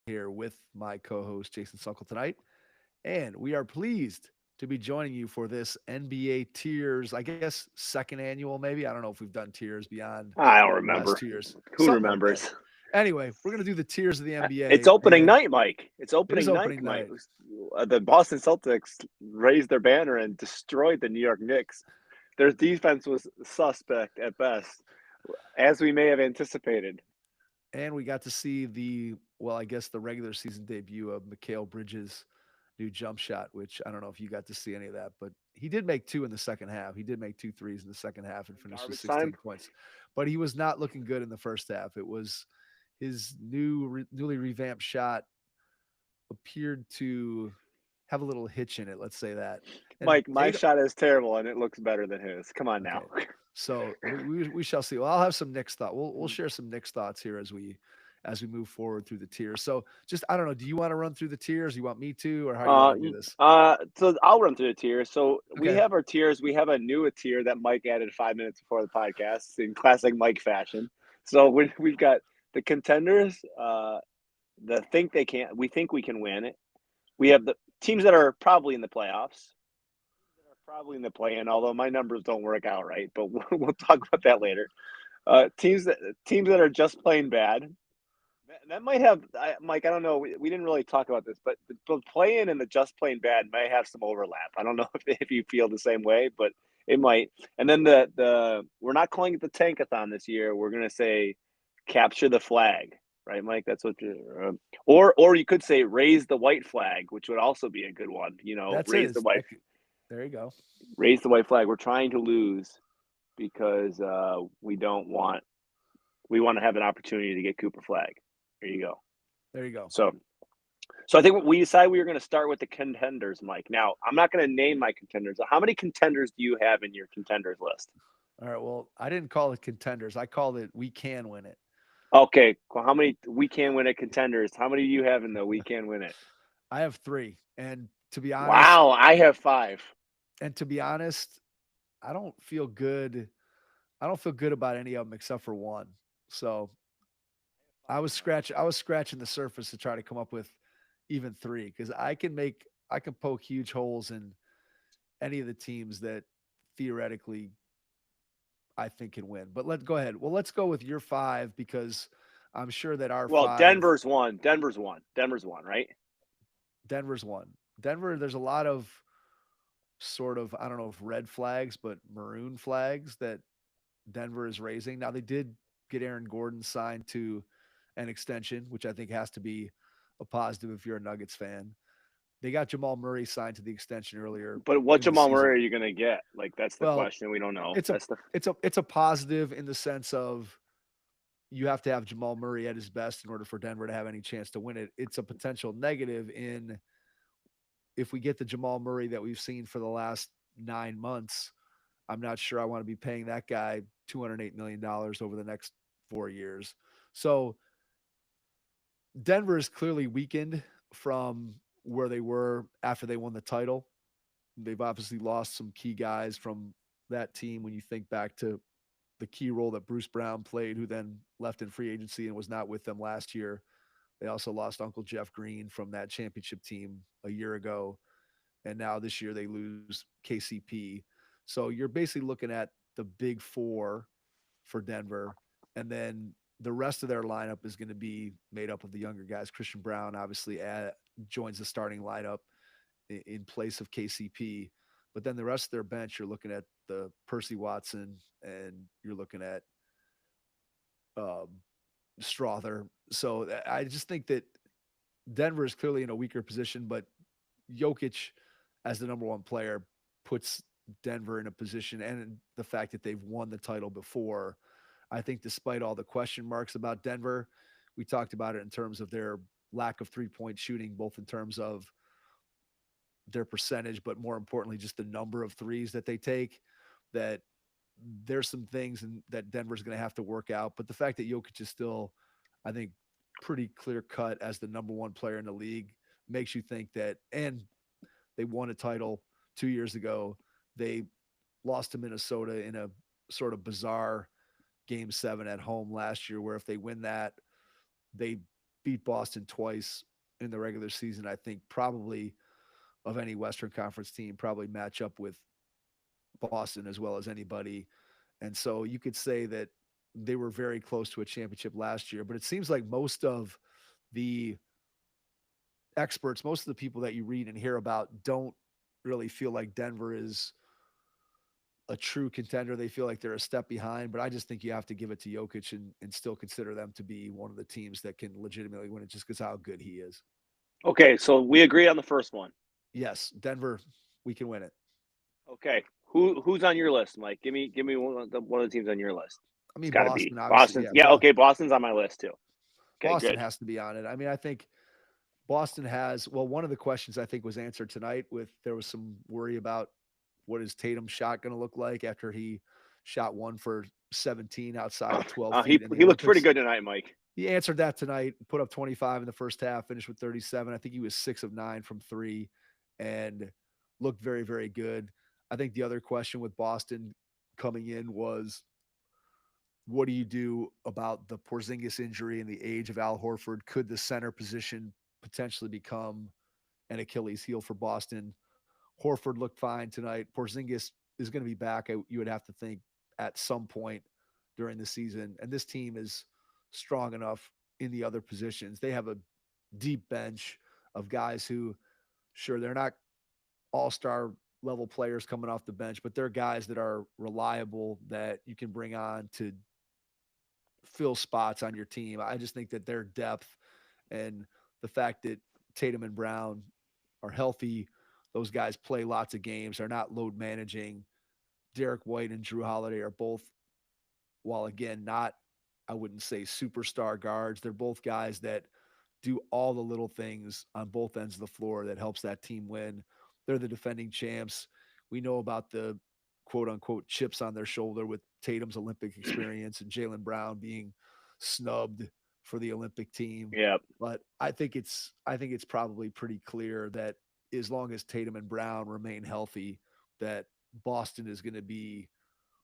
here with my co-host Jason Sunkle tonight, and we are pleased to be joining you for this NBA Tiers, I guess second annual maybe. I don't know if we've done tiers beyond I don't the last remember. 2 years. Who Something like that. remembers? Anyway, we're going to do the tiers of the It's NBA, opening and night, Mike. It's it is opening night, opening Mike. night. The Boston Celtics raised their banner and destroyed the New York Knicks. Their defense was suspect at best, as we may have anticipated. And we got to see I guess the regular season debut of Mikal Bridges' new jump shot, which I don't know if you got to see any of that, but he did make two in the second half. He did make two threes in the second half and finished with Garbage time. 16 points. But he was not looking good in the first half. It was his newly revamped shot appeared to have a little hitch in it, let's say that. And Mike, my shot is terrible, and it looks better than his. Come on now. okay. So we shall see. Well, I'll have some Knicks thought. We'll share some Knicks thoughts here as we move forward through the tiers. So just I don't know. Do you want to run through the tiers? You want me to, or how do you want to do this? So I'll run through the tiers. So we Okay. have our tiers. We have a new tier that Mike added 5 minutes before the podcast in classic Mike fashion. So we've got the contenders, the think they can, we think we can win it. We have the teams that are probably in the playoffs, that are probably in the play-in. Although my numbers don't work out right, but we'll talk about that later. Teams that are just plain bad, that might have, Mike. I don't know. We didn't really talk about this, but the play-in and the just plain bad might have some overlap. I don't know if you feel the same way, but it might. And then the we're not calling it the tankathon this year. We're gonna say capture the flag, right, Mike? That's what. Or you could say raise the white flag, which would also be a good one. That's it. There you go. Raise the white flag. We're trying to lose because we don't want. We want to have an opportunity to get Cooper Flag. There you go. There you go. So So I think we decided we were going to start with the contenders, Mike. Now, I'm not going to name my contenders. How many contenders do you have in your contenders list? All right. Well, I didn't call it contenders. I called it we can win it. Okay, well, how many we can win it contenders? How many do you have in the we can win it? I have three, and to be honest, Wow, I have five. and to be honest, I don't feel good. I don't feel good about any of them except for one. So I was scratching the surface to try to come up with even three because I can poke huge holes in any of the teams that theoretically I think can win. But let's go ahead. Well, let's go with your five because I'm sure that our Well, five Denver's one. Denver's one, right? Denver's one. Denver, there's a lot of sort of I don't know if red flags, but maroon flags that Denver is raising. Now they did get Aaron Gordon signed to an extension, which I think has to be a positive if you're a Nuggets fan. They got Jamal Murray signed to the extension earlier But what in the Jamal Murray season. are you going to get? Like, that's the Well, question. We don't know. it's a it's a positive in the sense of you have to have Jamal Murray at his best in order for Denver to have any chance to win it. It's a potential negative in if we get the Jamal Murray that we've seen for the last 9 months. I'm not sure I want to be paying that guy $208 million over the next 4 years. So Denver is clearly weakened from where they were after they won the title. They've obviously lost some key guys from that team when you think back to the key role that Bruce Brown played, who then left in free agency and was not with them last year. They also lost Uncle Jeff Green from that championship team a year ago. And now this year they lose KCP. So you're basically looking at the big four for Denver. And then the rest of their lineup is going to be made up of the younger guys. Christian Brown obviously joins the starting lineup in place of KCP. But then the rest of their bench, you're looking at the Percy Watson and you're looking at um, Strother. So I just think that Denver is clearly in a weaker position, but Jokic as the number one player puts Denver in a position, and the fact that they've won the title before. I think despite all the question marks about Denver, we talked about it in terms of their lack of 3-point shooting, both in terms of their percentage, but more importantly, just the number of threes that they take. That there's some things that Denver's going to have to work out. But the fact that Jokic is still, I think, pretty clear cut as the number one player in the league makes you think that, and they won a title 2 years ago. They lost to Minnesota in a sort of bizarre game seven at home last year, where if they win that, they beat Boston twice in the regular season. I think probably of any Western Conference team, probably match up with Boston as well as anybody. And so you could say that they were very close to a championship last year, but it seems like most of the experts, most of the people that you read and hear about don't really feel like Denver is a true contender. They feel like they're a step behind, but I just think you have to give it to Jokic and still consider them to be one of the teams that can legitimately win it just because how good he is. Okay, so we agree on the first one. Yes, Denver, we can win it. Okay, who's on your list, Mike? Give me one of the teams on your list. I It's mean, got to be Boston, obviously. Boston. Yeah, Yeah, okay, Boston's on my list too. Okay, Boston good. has to be on it. I mean, I think Boston has, well, one of the questions I think was answered tonight with there was some worry about what is Tatum's shot going to look like after he shot 1 for 17 outside of 12 He feet in the he looked pretty Olympics. good tonight, Mike. He answered that tonight, put up 25 in the first half, finished with 37. I think he was 6 of 9 from 3 and looked very, very good. I think the other question with Boston coming in was what do you do about the Porzingis injury and the age of Al Horford? Could the center position potentially become an Achilles heel for Boston? Horford looked fine tonight. Porzingis is going to be back, you would have to think, at some point during the season. And this team is strong enough in the other positions. They have a deep bench of guys who, sure, they're not all-star level players coming off the bench, but they're guys that are reliable that you can bring on to fill spots on your team. I just think that their depth and the fact that Tatum and Brown are healthy, those guys play lots of games, are not load managing. Derek White and Drew Holiday are both, while again, not, I wouldn't say superstar guards, they're both guys that do all the little things on both ends of the floor that helps that team win. They're the defending champs. We know about the quote unquote chips on their shoulder with Tatum's Olympic experience and Jaylen Brown being snubbed for the Olympic team. Yeah. But I think it's probably pretty clear that as long as Tatum and Brown remain healthy, that Boston is going to be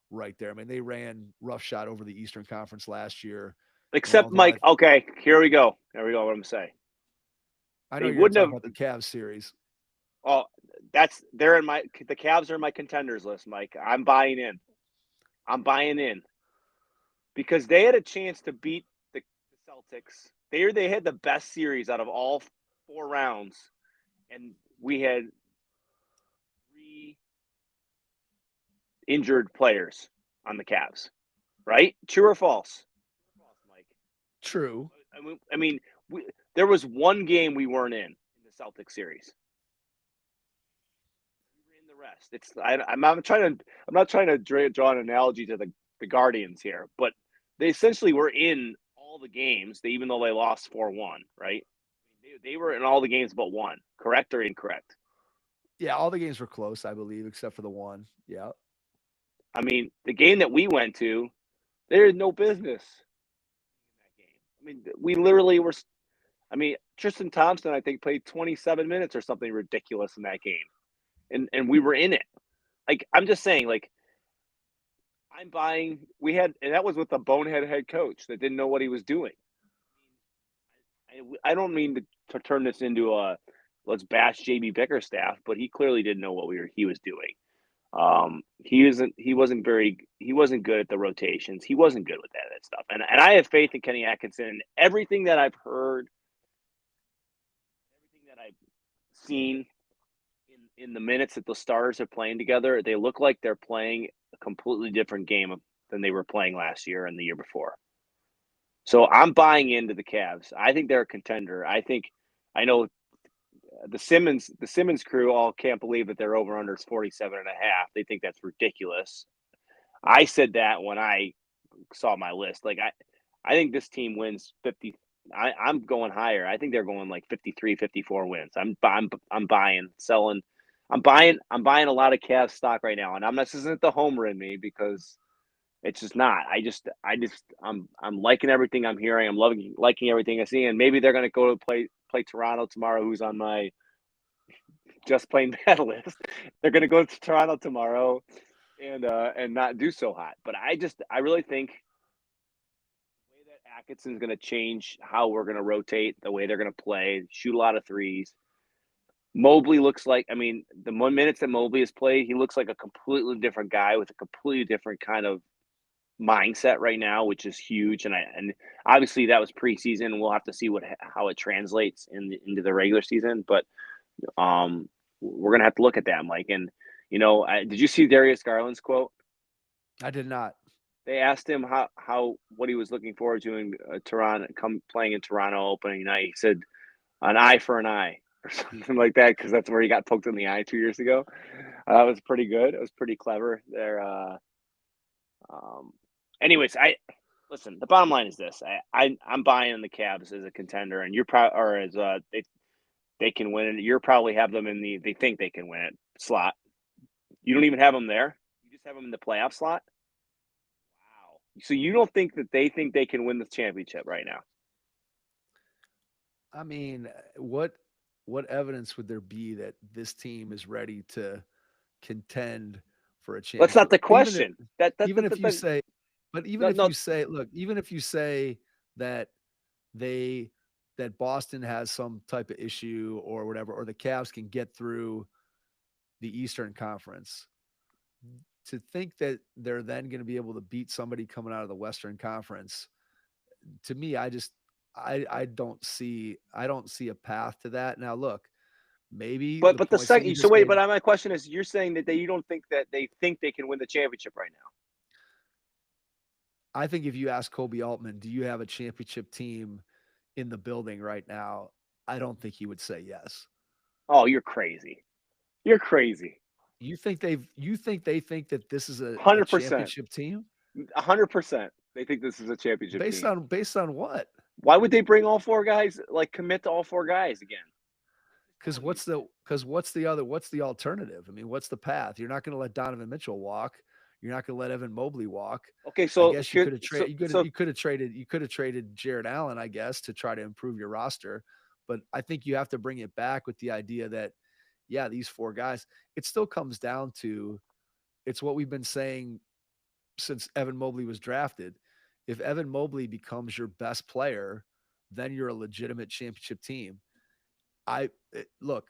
right there. I mean, they ran roughshod over the Eastern Conference last year. And Except although Mike. Okay, here we go. Here we go. What I'm saying. I know They you're going to wouldn't talk have. about the Cavs series. Oh, they're in my. The Cavs are in my contenders list, Mike. I'm buying in. I'm buying in because they had a chance to beat the Celtics. They had the best series out of all 4 rounds, and we had 3 injured players on the Cavs. Right? True or false? False, Mike. True. I mean, there was one game we weren't in the Celtics series. We were in the rest. I'm not trying to draw an analogy to the Guardians here, but they essentially were in all the games, even though they lost 4-1, right? They were in all the games but one. Correct or incorrect? Yeah, all the games were close, I believe, except for the one. Yeah. I mean, the game that we went to, there is no business in that game. I mean, we literally were. I mean, Tristan Thompson, I think, played 27 minutes or something ridiculous in that game, and we were in it. Like, I'm just saying, like, I'm buying. We had, and that was with a bonehead head coach that didn't know what he was doing. I don't mean to turn this into a let's bash JB Bickerstaff, but he clearly didn't know what he was doing. He wasn't good at the rotations. He wasn't good with that stuff. And I have faith in Kenny Atkinson. And everything that I've heard, everything that I've seen in the minutes that the Stars are playing together, they look like they're playing a completely different game than they were playing last year and the year before. So I'm buying into the Cavs. I think they're a contender. I know the Simmons crew all can't believe that their over under is 47.5. They think that's ridiculous. I said that when I saw my list. Like I think this team wins 50. I'm going higher. I think they're going like 53, 54 wins. I'm buying, selling. I'm buying a lot of Cavs stock right now, and this isn't the homer in me because it's just not. I'm liking everything I'm hearing. I'm liking everything I see, and maybe they're going to go to play Toronto tomorrow, who's on my just plain bad list. They're going to go to Toronto tomorrow and not do so hot. But I really think the way that Atkinson's going to change how we're going to rotate, the way they're going to play, shoot a lot of threes. Mobley looks like, I mean, the 1 minutes that Mobley has played, he looks like a completely different guy with a completely different kind of mindset right now, which is huge. And obviously that was preseason. We'll have to see how it translates into the regular season. But we're gonna have to look at that, Mike. And did you see Darius Garland's quote? I did not. They asked him how what he was looking forward to in Toronto, come playing in Toronto opening night. He said, "An eye for an eye," or something like that, because that's where he got poked in the eye 2 years ago. That was pretty good. It was pretty clever there. Um, anyways, I listen. The bottom line is this: I'm buying the Cavs as a contender, and you're probably or as they can win it. You're probably have them in the they think they can win it slot. You don't even have them there. You just have them in the playoff slot. Wow. So you don't think that they think they can win the championship right now? I mean, what evidence would there be that this team is ready to contend for a That's not championship? the question. Even if you say, but even No, if no. you say, look, even if you say that they that Boston has some type of issue or whatever, or the Cavs can get through the Eastern Conference, to think that they're then going to be able to beat somebody coming out of the Western Conference, to me, I don't see a path to that. Now, look, maybe the But the points that you second. So just wait. made. But my question is, you're saying that you don't think they can win the championship right now? I think if you ask Kobe Altman, do you have a championship team in the building right now? I don't think he would say yes. Oh, you're crazy. You're crazy. You think they think that this is a 100%. championship team? 100%. They think this is a championship Based team. on based on what? Why would they bring all four guys? Like commit to all four guys again? What's the alternative? I mean, what's the path? You're not going to let Donovan Mitchell walk. You're not going to let Evan Mobley walk. Okay, I so guess you here, could have so traded so you could have traded Jared Allen, I guess, to try to improve your roster. But I think you have to bring it back with the idea that, yeah, these four guys, it still comes down to it's what we've been saying since Evan Mobley was drafted. If Evan Mobley becomes your best player, then you're a legitimate championship team. Look,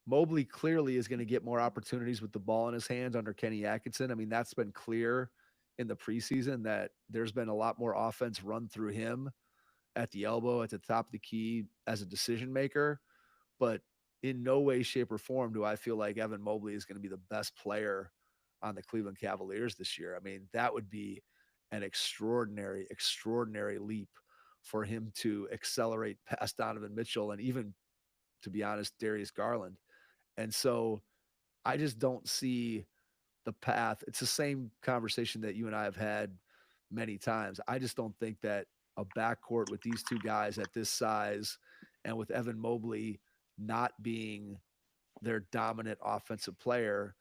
Mobley clearly is going to get more opportunities with the ball in his hands under Kenny Atkinson. I mean, that's been clear in the preseason that there's been a lot more offense run through him at the elbow, at the top of the key as a decision maker. But in no way, shape, or form do I feel like Evan Mobley is going to be the best player on the Cleveland Cavaliers this year. I mean, that would be an extraordinary, extraordinary leap for him to accelerate past Donovan Mitchell and even, to be honest, Darius Garland. And so I just don't see the path. It's the same conversation that you and I have had many times. I just don't think that a backcourt with these two guys at this size and with Evan Mobley not being their dominant offensive player,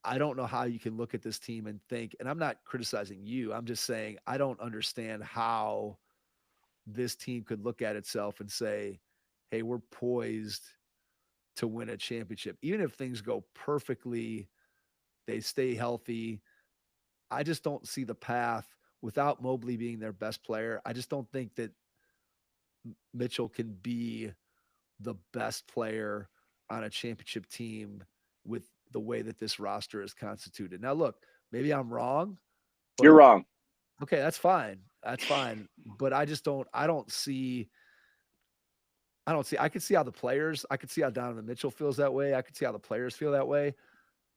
I don't know how you can look at this team and think, and I'm not criticizing you, I'm just saying I don't understand how this team could look at itself and say, hey, we're poised to win a championship. Even if things go perfectly, they stay healthy. I just don't see the path without Mobley being their best player. I just don't think that Mitchell can be the best player on a championship team with the way that this roster is constituted. Now, look, maybe I'm wrong, you're but wrong. okay, that's fine. That's fine. But I could see how I could see how Donovan Mitchell feels that way. I could see how the players feel that way.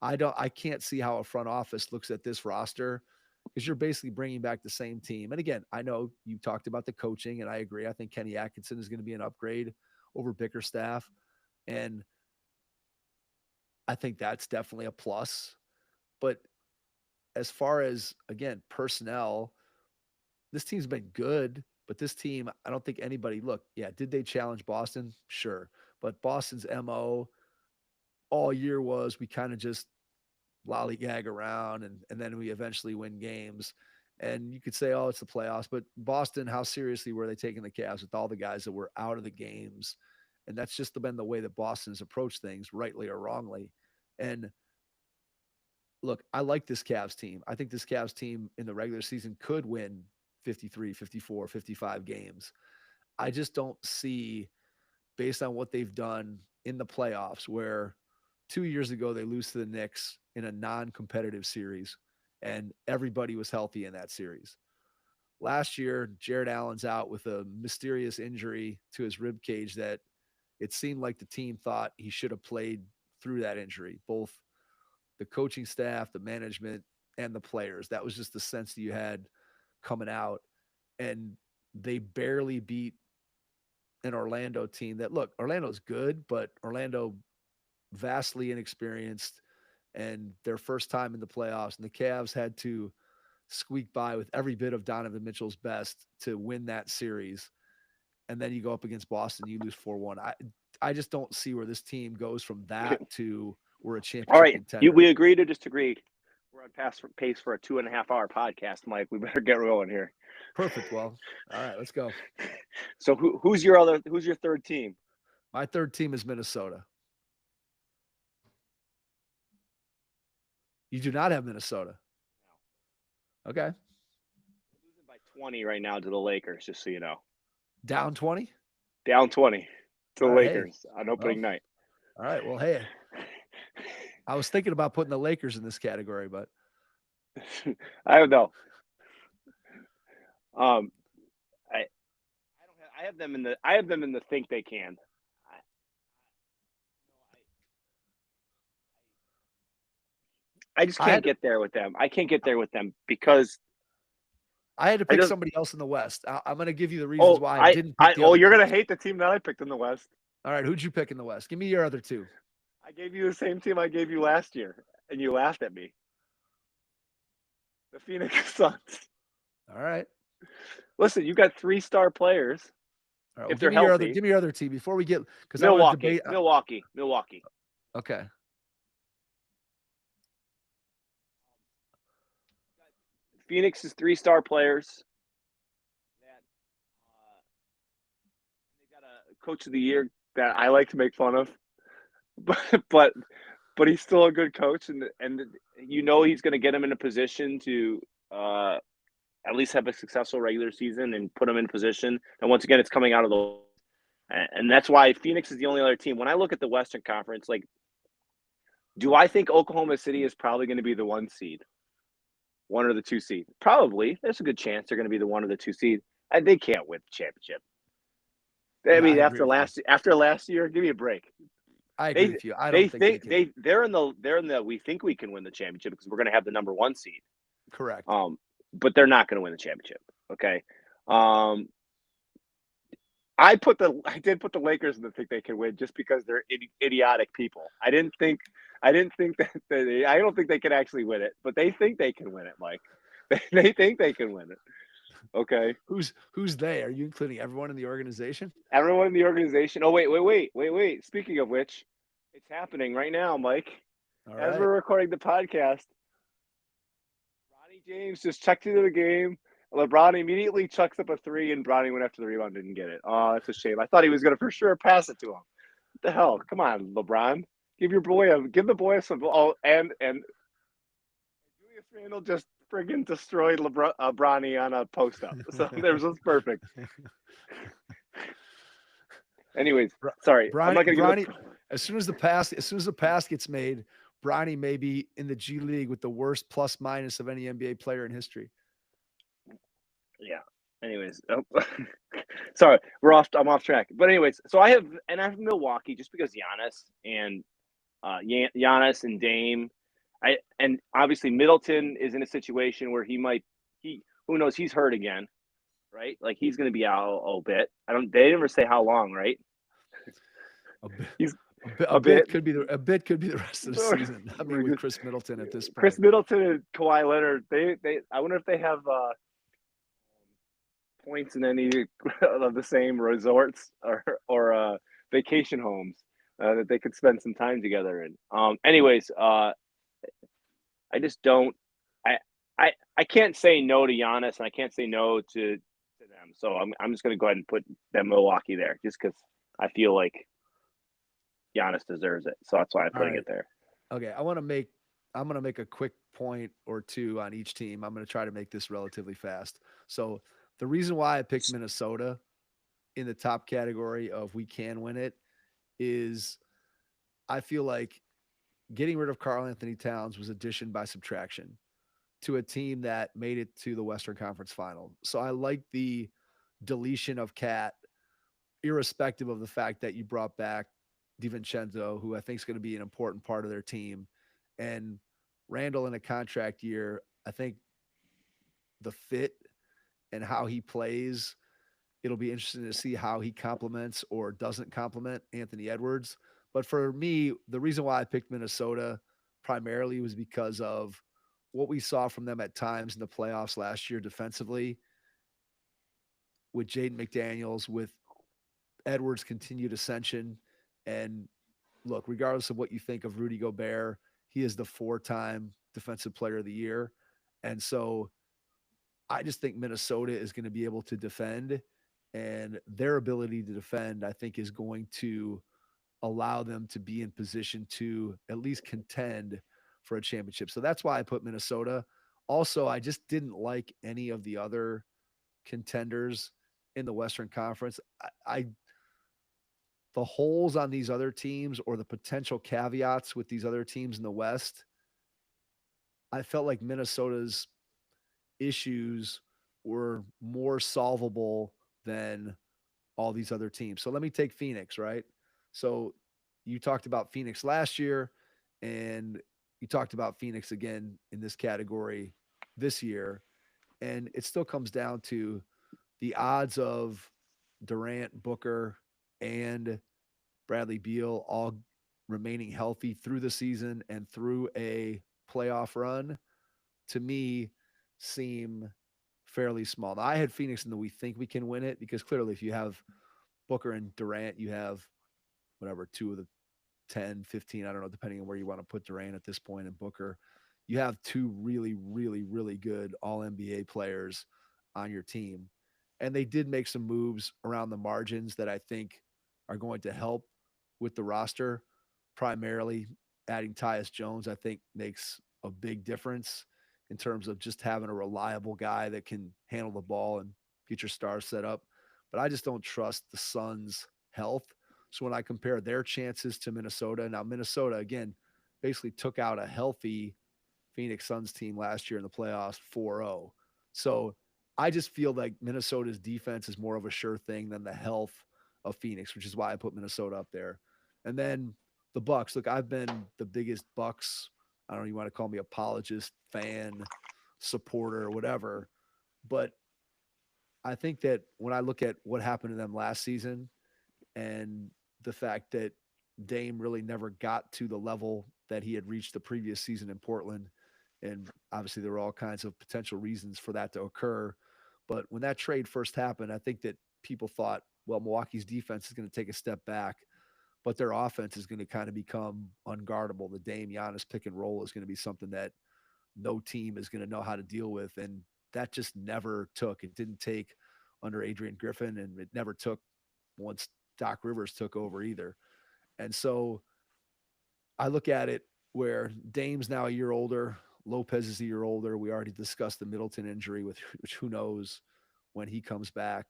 I can't see how a front office looks at this roster because you're basically bringing back the same team. And again, I know you talked about the coaching, and I agree. I think Kenny Atkinson is going to be an upgrade over Bickerstaff, and I think that's definitely a plus. But as far as again personnel, this team's been good, but this team, I don't think anybody look. Yeah, did they challenge Boston? Sure, but Boston's mo all year was we kind of just lollygag around and then we eventually win games. And you could say, oh, it's the playoffs, but Boston, how seriously were they taking the Cavs with all the guys that were out of the games? And that's just been the way that Boston's approached things, rightly or wrongly. And look, I like this Cavs team. I think this Cavs team in the regular season could win 53, 54, 55 games. I just don't see, based on what they've done in the playoffs, where 2 years ago they lose to the Knicks in a non-competitive series, and everybody was healthy in that series. Last year, Jared Allen's out with a mysterious injury to his rib cage that it seemed like the team thought he should have played through that injury, both the coaching staff, the management, and the players. That was just the sense that you had coming out. And they barely beat an Orlando team that, look, Orlando's good, but Orlando vastly inexperienced and their first time in the playoffs. And the Cavs had to squeak by with every bit of Donovan Mitchell's best to win that series. And then you go up against Boston, you lose 4-1. I just don't see where this team goes from that to we're a All championship right, contender. we agree to disagree. We're on pace for a 2.5-hour podcast, Mike. We better get rolling here. Perfect. Well, all right, let's go. So who's your third team? My third team is Minnesota. You do not have Minnesota. Okay. We're losing by 20 right now to the Lakers, just so you know. Down 20? Down 20 to the All right, Lakers on opening night. All right. Well, hey, I was thinking about putting the Lakers in this category, but I don't know. I have them in the think they can. I just can't get there with them. I can't get there with them because I had to pick somebody else in the West. I'm going to give you the reasons why I didn't pick you're going to hate the team that I picked in the West. All right, who'd you pick in the West? Give me your other two. I gave you the same team I gave you last year, and you laughed at me. The Phoenix Suns. All right. Listen, you got 3-star players. All right, if they're healthy. Give me your other team before we get – because Milwaukee. Okay. Phoenix is 3-star players. They got a coach of the year that I like to make fun of, but he's still a good coach, and he's going to get him in a position to at least have a successful regular season and put him in position. And once again, it's coming out of the and that's why Phoenix is the only other team. When I look at the Western Conference, like, do I think Oklahoma City is probably going to be the 1 seed? 1 or the 2 seed? Probably. There's a good chance they're going to be the 1 or the 2 seed. And they can't win the championship. I mean, after last year, give me a break. I agree with you. I don't think they're in the we think we can win the championship because we're going to have the number 1 seed. Correct. But they're not going to win the championship. Okay. I did put the Lakers in the think they can win just because they're idiotic people. I don't think they can actually win it, but they think they can win it, Mike. They think they can win it. Okay. Who's they? Are you including everyone in the organization? Everyone in the organization. Oh, wait. Speaking of which, it's happening right now, Mike. All As right. we're recording the podcast, Bronny James just checked into the game. LeBron immediately chucks up a 3, and Bronny went after the rebound, didn't get it. Oh, that's a shame. I thought he was going to for sure pass it to him. What the hell? Come on, LeBron. Give the boy some. Oh, and Julius Randle just friggin' destroyed Bronny on a post up. So there's was perfect. Anyways, sorry. Bronny, as soon as the pass gets made, Bronny may be in the G League with the worst plus minus of any NBA player in history. Yeah. Anyways, sorry, I'm off track. But anyways, so I have Milwaukee just because Giannis and Dame. And obviously Middleton is in a situation where who knows, he's hurt again, right? Like he's going to be out a bit. They never say how long, right? A bit could be the rest of the season. I mean, with Chris Middleton at this point. Chris Middleton and Kawhi Leonard, I wonder if they have points in any of the same resorts or vacation homes that they could spend some time together in. Anyways, I just don't. I can't say no to Giannis, and I can't say no to them. So I'm just going to go ahead and put them Milwaukee there, just because I feel like Giannis deserves it. So that's why I'm putting it there. Okay, I want to make I'm going to make a quick point or two on each team. I'm going to try to make this relatively fast. So the reason why I picked Minnesota in the top category of we can win it is I feel like getting rid of Carl Anthony Towns was addition by subtraction to a team that made it to the Western Conference Final. So I like the deletion of Cat, irrespective of the fact that you brought back DiVincenzo, who I think is going to be an important part of their team, and Randall in a contract year. I think the fit and how he plays, it'll be interesting to see how he complements or doesn't complement Anthony Edwards. But for me, the reason why I picked Minnesota primarily was because of what we saw from them at times in the playoffs last year defensively with Jaden McDaniels, with Edwards' continued ascension. And look, regardless of what you think of Rudy Gobert, he is the 4-time defensive player of the year. And so I just think Minnesota is going to be able to defend, and their ability to defend, I think, is going to allow them to be in position to at least contend for a championship. So that's why I put Minnesota. Also, I just didn't like any of the other contenders in the Western Conference. I the holes on these other teams or the potential caveats with these other teams in the West, I felt like Minnesota's issues were more solvable than all these other teams. So let me take Phoenix, right? So you talked about Phoenix last year, and you talked about Phoenix again in this category this year. And it still comes down to the odds of Durant, Booker, and Bradley Beal all remaining healthy through the season and through a playoff run, to me, seem fairly small. Now, I had Phoenix in the we think we can win it because clearly, if you have Booker and Durant, you have whatever, two of the 10, 15, I don't know, depending on where you want to put Durant at this point and Booker. You have two really, really, really good all NBA players on your team. And they did make some moves around the margins that I think are going to help with the roster. Primarily adding Tyus Jones, I think, makes a big difference in terms of just having a reliable guy that can handle the ball and get your stars set up. But I just don't trust the Suns' health. So when I compare their chances to Minnesota, now Minnesota, again, basically took out a healthy Phoenix Suns team last year in the playoffs 4-0. So I just feel like Minnesota's defense is more of a sure thing than the health of Phoenix, which is why I put Minnesota up there. And then the Bucks. Look, I've been the biggest Bucks, I don't know, you want to call me apologist, fan, supporter, or whatever. But I think that when I look at what happened to them last season and the fact that Dame really never got to the level that he had reached the previous season in Portland, and obviously there were all kinds of potential reasons for that to occur. But when that trade first happened, I think that people thought, well, Milwaukee's defense is going to take a step back, but their offense is going to kind of become unguardable. The Dame Giannis pick and roll is going to be something that no team is going to know how to deal with. And that just never took. It didn't take under Adrian Griffin, and it never took once Doc Rivers took over either. And so I look at it where Dame's now a year older, Lopez is a year older. We already discussed the Middleton injury, with which who knows when he comes back.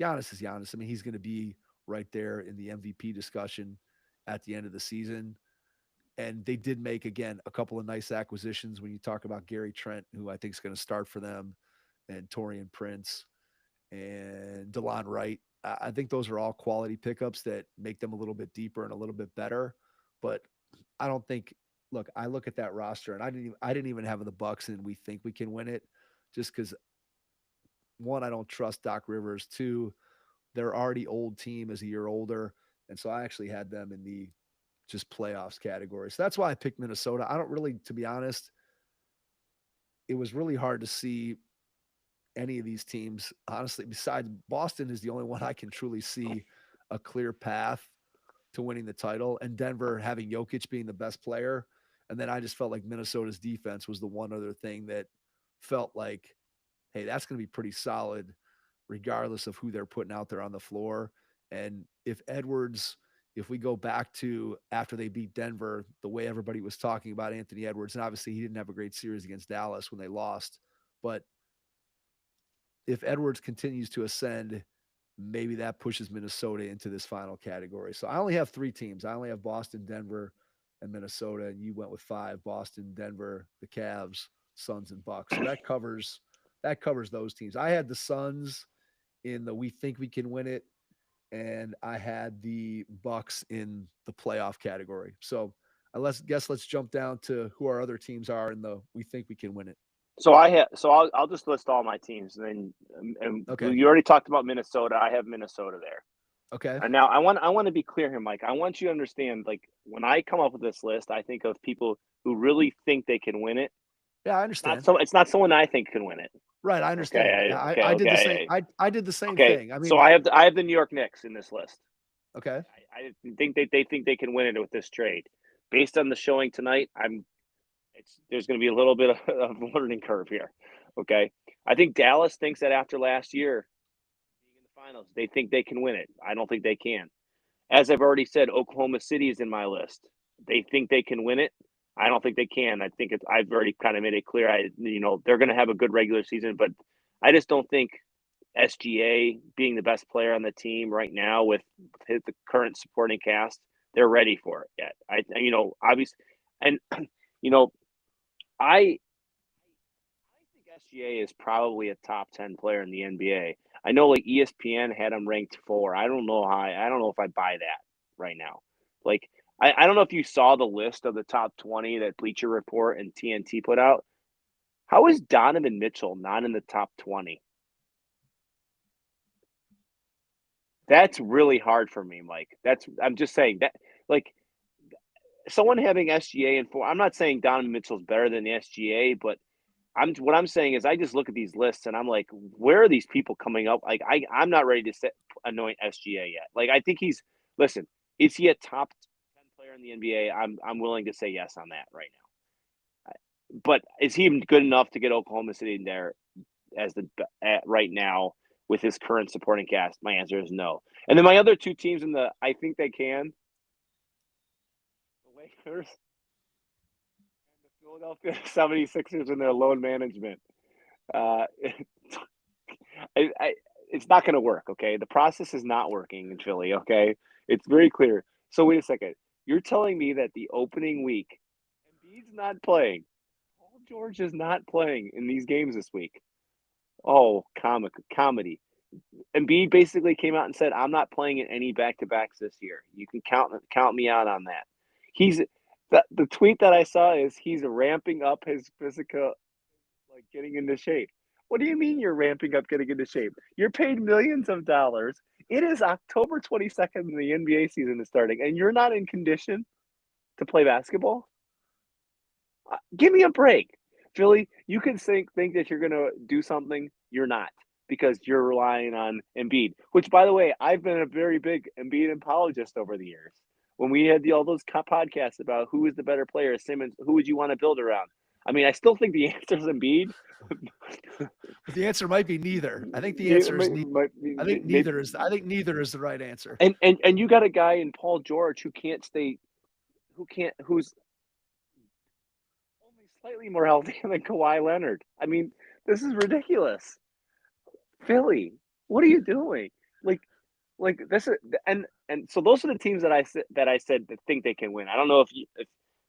Giannis is Giannis. I mean, he's going to be right there in the MVP discussion at the end of the season. And they did make, again, a couple of nice acquisitions when you talk about Gary Trent, who I think is going to start for them, and Torian Prince and DeLon Wright. I think those are all quality pickups that make them a little bit deeper and a little bit better. But I don't think, look, I look at that roster and I didn't even have the Bucks and we think we can win it, just because one, I don't trust Doc Rivers. Two, they're already old team as a year older. And so I actually had them in the just playoffs category. So that's why I picked Minnesota. I don't really, to be honest, it was really hard to see any of these teams, honestly, besides Boston is the only one I can truly see a clear path to winning the title, and Denver having Jokic being the best player. And then I just felt like Minnesota's defense was the one other thing that felt like, hey, that's going to be pretty solid regardless of who they're putting out there on the floor. And if Edwards if we go back to after they beat Denver, the way everybody was talking about Anthony Edwards, and obviously he didn't have a great series against Dallas when they lost, but if Edwards continues to ascend, maybe that pushes Minnesota into this final category. So I only have 3 teams. I only have Boston, Denver, and Minnesota, and you went with 5: Boston, Denver, the Cavs, Suns, and Bucks. So that covers those teams. I had the Suns in the we think we can win it, and I had the Bucks in the playoff category. So let's jump down to who our other teams are in the we think we can win it. So I'll just list all my teams, and then and Okay. you already talked about Minnesota. I have Minnesota there. Okay. And now I want to be clear here, Mike. I want you to understand, like when I come up with this list, I think of people who really think they can win it. Yeah, I Not understand. so it's not someone I think can win it. Right, I understand. Okay, Yeah, I did the same. okay, I did the same okay. thing. I So mean, I have the New York Knicks in this list. okay. I think they think they can win it with this trade. Based on the showing tonight, there's going to be a little bit of a learning curve here. Okay, I think Dallas thinks that after last year being in the finals, they think they can win it. I don't think they can. As I've already said, Oklahoma City is in my list. They think they can win it. I don't think they can. I think I've already kind of made it clear. They're going to have a good regular season, but I just don't think SGA being the best player on the team right now with the current supporting cast, they're ready for it yet. Obviously, and you know, I think SGA is probably a top 10 player in the NBA. I know like ESPN had him ranked 4. I don't know if I buy that right now. Like I don't know if you saw the list of the top 20 that Bleacher Report and TNT put out. How is Donovan Mitchell not in the top 20? That's really hard for me, Mike. I'm just saying that like someone having SGA in 4. I'm not saying Donovan Mitchell's better than the SGA, but what I'm saying is I just look at these lists and I'm like, where are these people coming up? Like I'm not ready to anoint SGA yet. Like I think he's listen, is he a top 10 player in the NBA? I'm willing to say yes on that right now. But is he good enough to get Oklahoma City in there as right now with his current supporting cast? My answer is no. And then my other 2 teams in the I think they can, the Lakers and the Philadelphia 76ers in their load management. Uh, it's not going to work. Okay, the process is not working in Philly. Okay, it's very clear. So wait a second. You're telling me that the opening week, Embiid's not playing. Paul George is not playing in these games this week. Oh, comedy. Embiid basically came out and said, "I'm not playing in any back-to-backs this year. You can count me out on that." He's the tweet that I saw is he's ramping up his physical, like getting into shape. What do you mean you're ramping up getting into shape? You're paid millions of dollars. It is October 22nd and the NBA season is starting, and you're not in condition to play basketball? Give me a break. Philly, you can think that you're going to do something. You're not because you're relying on Embiid, which, by the way, I've been a very big Embiid apologist over the years. When we had all those podcasts about who is the better player, Simmons, who would you want to build around? I mean, I still think the answer is Embiid. But the answer might be neither. I think the answer is neither. I think neither is the right answer. And you got a guy in Paul George who's only slightly more healthy than Kawhi Leonard. I mean, this is ridiculous. Philly, what are you doing? Like, this is and so those are the teams that I said that think they can win. I don't know if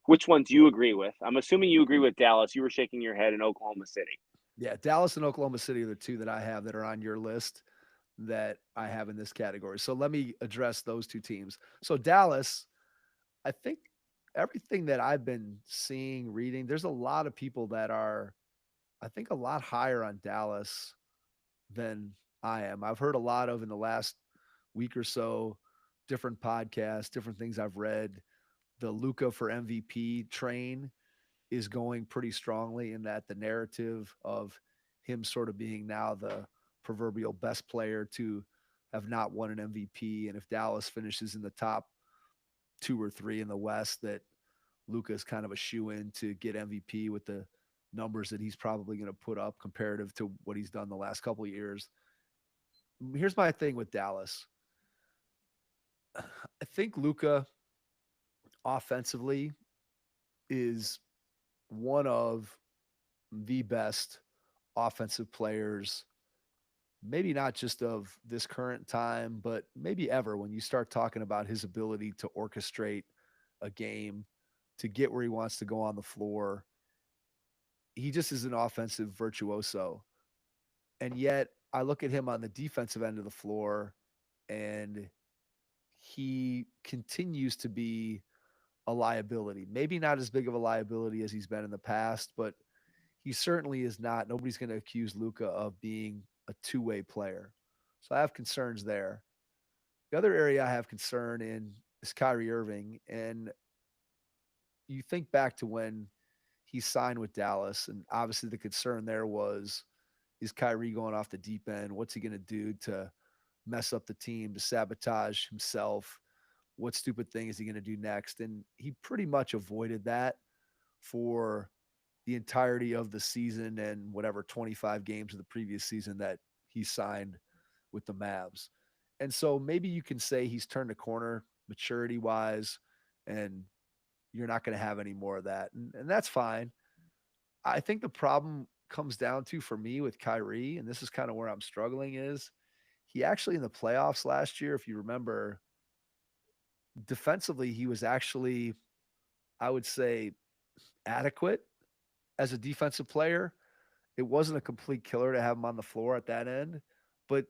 which ones you agree with. I'm assuming you agree with Dallas. You were shaking your head in Oklahoma City. Yeah, Dallas and Oklahoma City are the 2 that I have that are on your list that I have in this category. So let me address those 2 teams. So Dallas, I think everything that I've been seeing, reading, there's a lot of people that are, I think, a lot higher on Dallas than I am. I've heard a lot of in the last week or so, different podcasts, different things I've read. The Luka for MVP train is going pretty strongly in that the narrative of him sort of being now the proverbial best player to have not won an MVP. And if Dallas finishes in the top 2 or 3 in the West, that Luka is kind of a shoe in to get MVP with the numbers that he's probably going to put up comparative to what he's done the last couple of years. Here's my thing with Dallas. I think Luca offensively is one of the best offensive players, maybe not just of this current time, but maybe ever when you start talking about his ability to orchestrate a game, to get where he wants to go on the floor. He just is an offensive virtuoso. And yet I look at him on the defensive end of the floor and he continues to be a liability. Maybe not as big of a liability as he's been in the past, but he certainly is not. Nobody's going to accuse Luca of being a two-way player. So I have concerns there. The other area I have concern in is Kyrie Irving. And you think back to when he signed with Dallas, and obviously the concern there was, is Kyrie going off the deep end? What's he going to do to mess up the team, to sabotage himself? What stupid thing is he going to do next? And he pretty much avoided that for the entirety of the season and whatever 25 games of the previous season that he signed with the Mavs. And so maybe you can say he's turned a corner maturity wise, and you're not going to have any more of that. And that's fine. I think the problem comes down to, for me, with Kyrie, and this is kind of where I'm struggling, is he actually in the playoffs last year, if you remember, defensively, he was actually, I would say, adequate as a defensive player. It wasn't a complete killer to have him on the floor at that end, but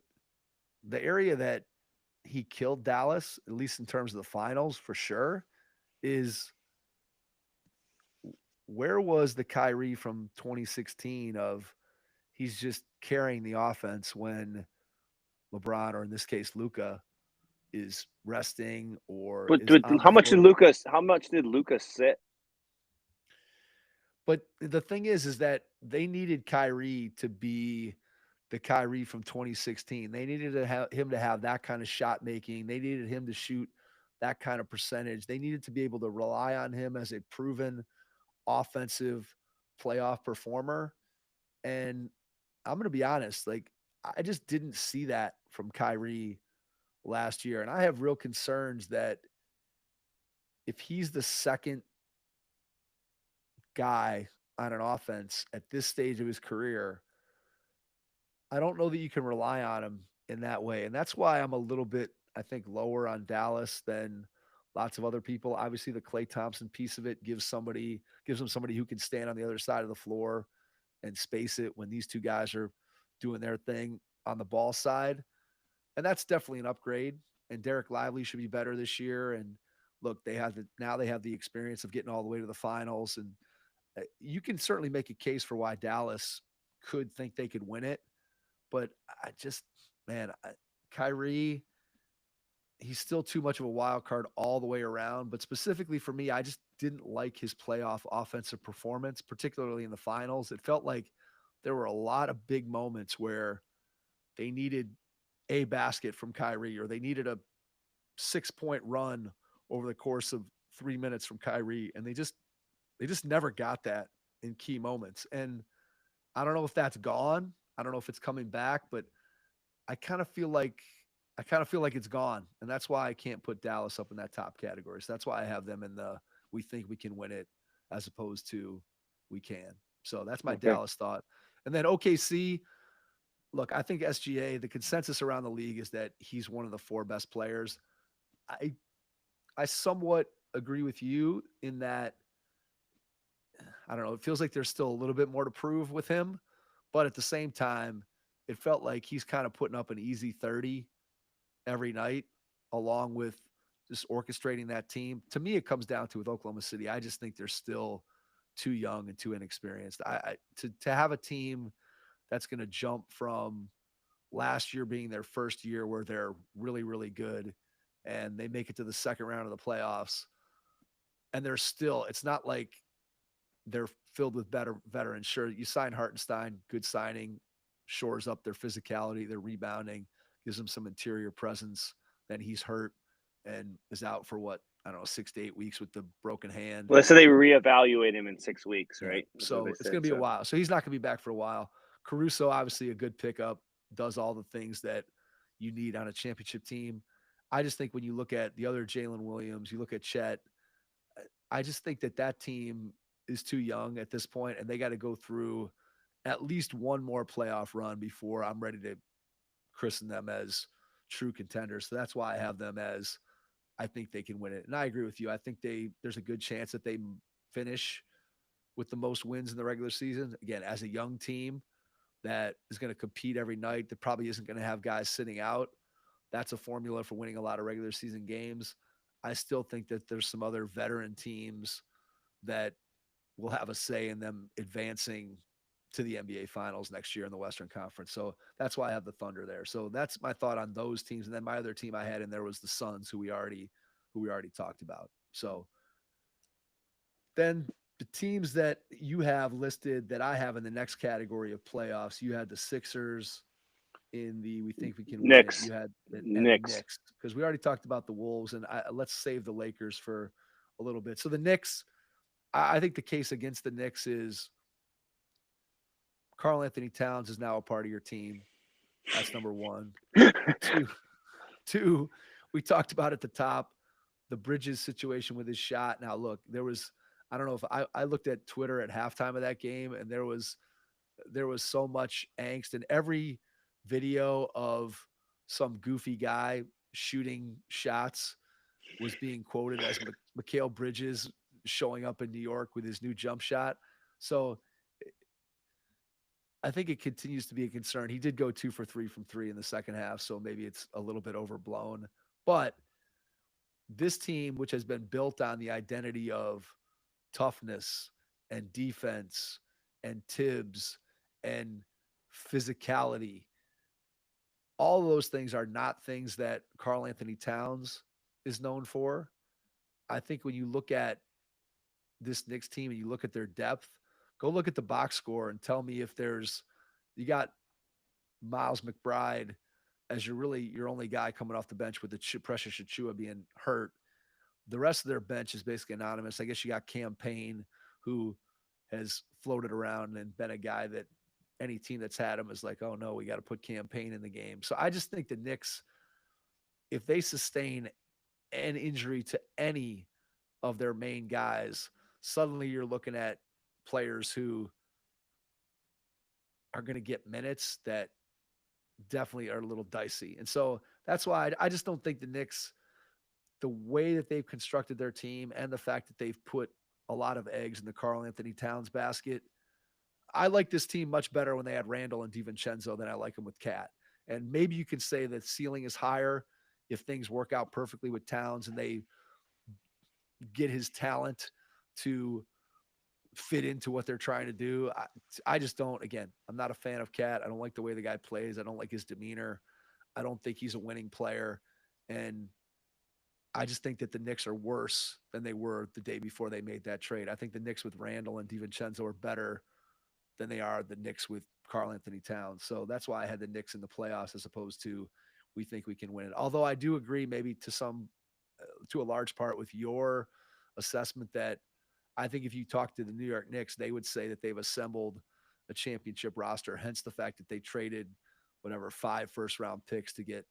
the area that he killed Dallas, at least in terms of the finals for sure, is where was the Kyrie from 2016 of he's just carrying the offense when LeBron, or in this case Luca, is resting or But, is on the how much did floor. Lucas? How much did Lucas sit? But the thing is that they needed Kyrie to be the Kyrie from 2016. They needed to have him to have that kind of shot making. They needed him to shoot that kind of percentage. They needed to be able to rely on him as a proven offensive playoff performer. And I'm going to be honest, like I just didn't see that from Kyrie last year. And I have real concerns that if he's the second guy on an offense at this stage of his career, I don't know that you can rely on him in that way. And that's why I'm a little bit, I think, lower on Dallas than lots of other people. Obviously, the Klay Thompson piece of it gives them somebody who can stand on the other side of the floor and space it when these two guys are doing their thing on the ball side. And that's definitely an upgrade. And Derek Lively should be better this year. And look, now they have the experience of getting all the way to the finals. And you can certainly make a case for why Dallas could think they could win it. But I just, man, Kyrie, he's still too much of a wild card all the way around. But specifically for me, I just didn't like his playoff offensive performance, particularly in the finals. It felt like there were a lot of big moments where they needed a basket from Kyrie, or they needed a 6-point run over the course of 3 minutes from Kyrie, and they just never got that in key moments. And I don't know if that's gone. I don't know if it's coming back, but I kind of feel like it's gone, and that's why I can't put Dallas up in that top category. So that's why I have them in the we think we can win it as opposed to we can. So that's my Okay. Dallas thought. And then OKC, look, I think SGA, the consensus around the league is that he's one of the four best players. I I somewhat agree with you in that I don't know, it feels like there's still a little bit more to prove with him, but at the same time, it felt like he's kind of putting up an easy 30 every night, along with just orchestrating that team. To me, it comes down to with Oklahoma City. I just think they're still too young and too inexperienced. To have a team that's going to jump from last year being their first year where they're really really good, and they make it to the second round of the playoffs, and they're still. It's not like they're filled with better veterans. Sure, you sign Hartenstein, good signing, shores up their physicality, their rebounding, gives them some interior presence. Then he's hurt and is out for what, I don't know, 6 to 8 weeks with the broken hand. Well, so they reevaluate him in 6 weeks, Yeah, right? That's what they so it's going said. to be a So while. So he's not going to be back for a while. Caruso, obviously a good pickup, does all the things that you need on a championship team. I just think when you look at the other Jalen Williams, you look at Chet, I just think that that team is too young at this point, and they got to go through at least one more playoff run before I'm ready to christen them as true contenders. So that's why I have them as I think they can win it. And I agree with you. I think there's a good chance that they finish with the most wins in the regular season. Again, as a young team that is going to compete every night, that probably isn't going to have guys sitting out. That's a formula for winning a lot of regular season games. I still think that there's some other veteran teams that will have a say in them advancing to the NBA Finals next year in the Western Conference. So that's why I have the Thunder there. So that's my thought on those teams. And then my other team I had in there was the Suns, who we already talked about. So then the teams that you have listed that I have in the next category of playoffs, you had the Sixers in the we think we can win it. Knicks. You had and the Knicks. Knicks because we already talked about the Wolves, and let's save the Lakers for a little bit. So the Knicks, I think the case against the Knicks is Carl Anthony Towns is now a part of your team. That's number one. Two, two, we talked about at the top the Bridges situation with his shot. Now, look, I don't know if I looked at Twitter at halftime of that game, and there was so much angst, and every video of some goofy guy shooting shots was being quoted as Mikal Bridges showing up in New York with his new jump shot. So I think it continues to be a concern. He did go 2 for 3 from three in the second half, so maybe it's a little bit overblown. But this team, which has been built on the identity of toughness and defense and Tibbs and physicality, all of those things are not things that Carl Anthony Towns is known for. I think when you look at this Knicks team and you look at their depth, go look at the box score and tell me if you got Miles McBride as your only guy coming off the bench with the Precious Achua being hurt. The rest of their bench is basically anonymous. I guess you got Cam Payne, who has floated around and been a guy that any team that's had him is like, oh no, we got to put Cam Payne in the game. So I just think the Knicks, if they sustain an injury to any of their main guys, suddenly you're looking at players who are going to get minutes that definitely are a little dicey. And so that's why I just don't think the Knicks, the way that they've constructed their team and the fact that they've put a lot of eggs in the Carl Anthony Towns basket, I like this team much better when they had Randall and DiVincenzo than I like them with Cat. And maybe you can say that ceiling is higher if things work out perfectly with Towns and they get his talent to fit into what they're trying to do. I just don't, again, I'm not a fan of Cat. I don't like the way the guy plays. I don't like his demeanor. I don't think he's a winning player. And I just think that the Knicks are worse than they were the day before they made that trade. I think the Knicks with Randall and DiVincenzo are better than they are the Knicks with Carl Anthony Towns. So that's why I had the Knicks in the playoffs as opposed to we think we can win it. Although I do agree maybe to a large part with your assessment that I think if you talk to the New York Knicks, they would say that they've assembled a championship roster, hence the fact that they traded whatever 5 first-round picks to get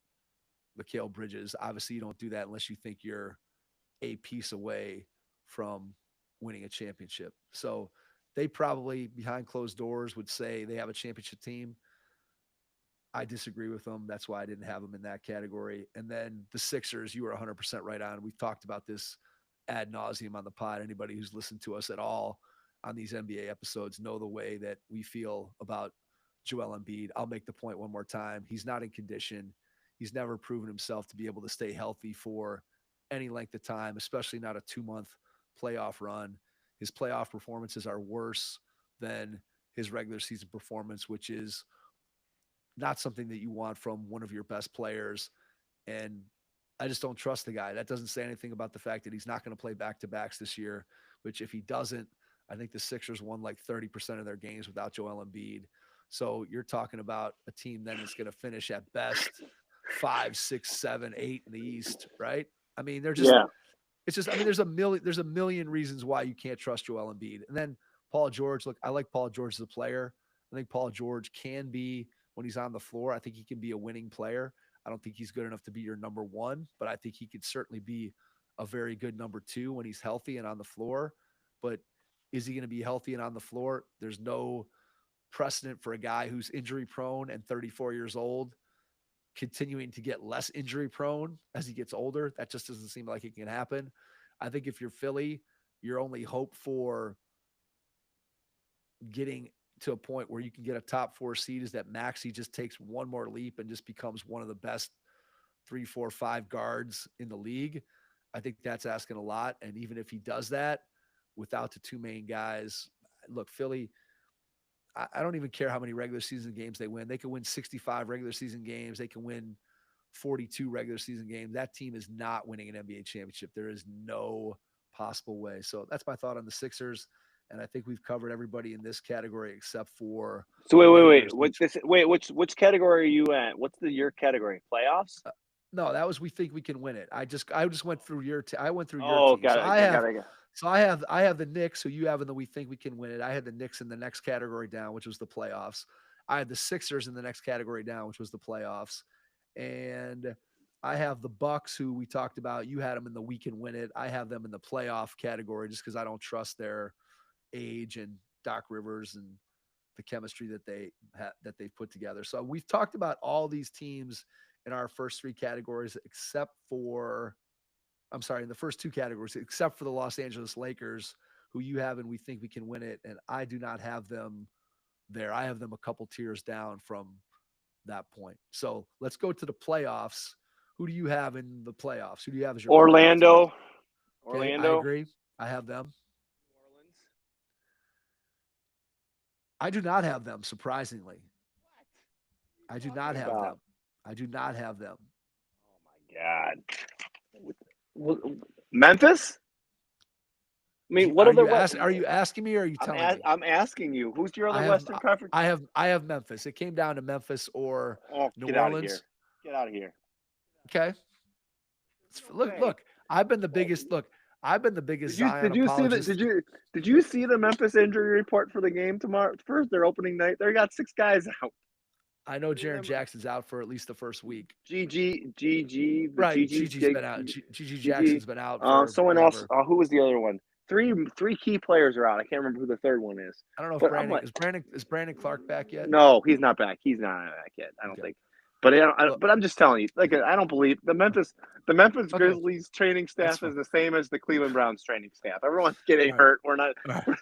Mikal Bridges. Obviously, you don't do that unless you think you're a piece away from winning a championship. So they probably behind closed doors would say they have a championship team. I disagree with them. That's why I didn't have them in that category. And then the Sixers, you were 100% right on. We've talked about this ad nauseum on the pod. Anybody who's listened to us at all on these NBA episodes know the way that we feel about Joel Embiid. I'll make the point one more time. He's not in condition. He's never proven himself to be able to stay healthy for any length of time, especially not a 2-month playoff run. His playoff performances are worse than his regular season performance, which is not something that you want from one of your best players. And I just don't trust the guy. That doesn't say anything about the fact that he's not going to play back-to-backs this year, which if he doesn't, I think the Sixers won like 30% of their games without Joel Embiid. So you're talking about a team then that's going to finish at best 5, 6, 7, 8 in the East, right? I mean, there's a million reasons why you can't trust Joel Embiid. And then Paul George, look, I like Paul George as a player. I think Paul George can be, when he's on the floor, I think he can be a winning player. I don't think he's good enough to be your number one, but I think he could certainly be a very good number two when he's healthy and on the floor. But is he going to be healthy and on the floor? There's no precedent for a guy who's injury prone and 34 years old continuing to get less injury prone as he gets older. That just doesn't seem like it can happen. I think if you're Philly, your only hope for getting to a point where you can get a top four seed is that Maxey just takes one more leap and just becomes one of the best 3, 4, 5 guards in the league. I think that's asking a lot. And even if he does that without the two main guys, look, Philly, I don't even care how many regular season games they win. They can win 65 regular season games. They can win 42 regular season games. That team is not winning an NBA championship. There is no possible way. So that's my thought on the Sixers. And I think we've covered everybody in this category except for. So which category are you at? What's your category? Playoffs? No, that was we think we can win it. I just went through your I went through your Oh, team. got So it. Got it. So I have the Knicks, who you have in the we think we can win it. I had the Knicks in the next category down, which was the playoffs. I had the Sixers in the next category down, which was the playoffs. And I have the Bucks, who we talked about. You had them in the we can win it. I have them in the playoff category just because I don't trust their age and Doc Rivers and the chemistry that they've put together. So we've talked about all these teams in our first three categories, in the first two categories, except for the Los Angeles Lakers, who you have and we think we can win it. And I do not have them there. I have them a couple tiers down from that point. So let's go to the playoffs. Who do you have in the playoffs? Who do you have as your Orlando? Okay, I agree. I have them. New Orleans. I do not have them, surprisingly. I do not have them. I do not have them. Oh my God. Memphis? I mean, what are you asking me or are you telling me? I'm asking you. Who's your other Western Conference? I have Memphis. It came down to Memphis or New Orleans. Get out of here. Okay. Look, I've been the biggest Zion apologist. Did you see the Memphis injury report for the game tomorrow? First, their opening night, they got 6 guys out. I know Jaren Jackson's out for at least the first week. GG. Right. Gigi's been out. GG Jackson's been out. For someone else. Who was the other one? Three key players are out. I can't remember who the third one is. I don't know if is Brandon Clark back yet? No, he's not back. He's not back yet. I don't think. But but I'm just telling you, I don't believe the Memphis Grizzlies training staff is the same as the Cleveland Browns training staff. Everyone's getting hurt. We're not. All right,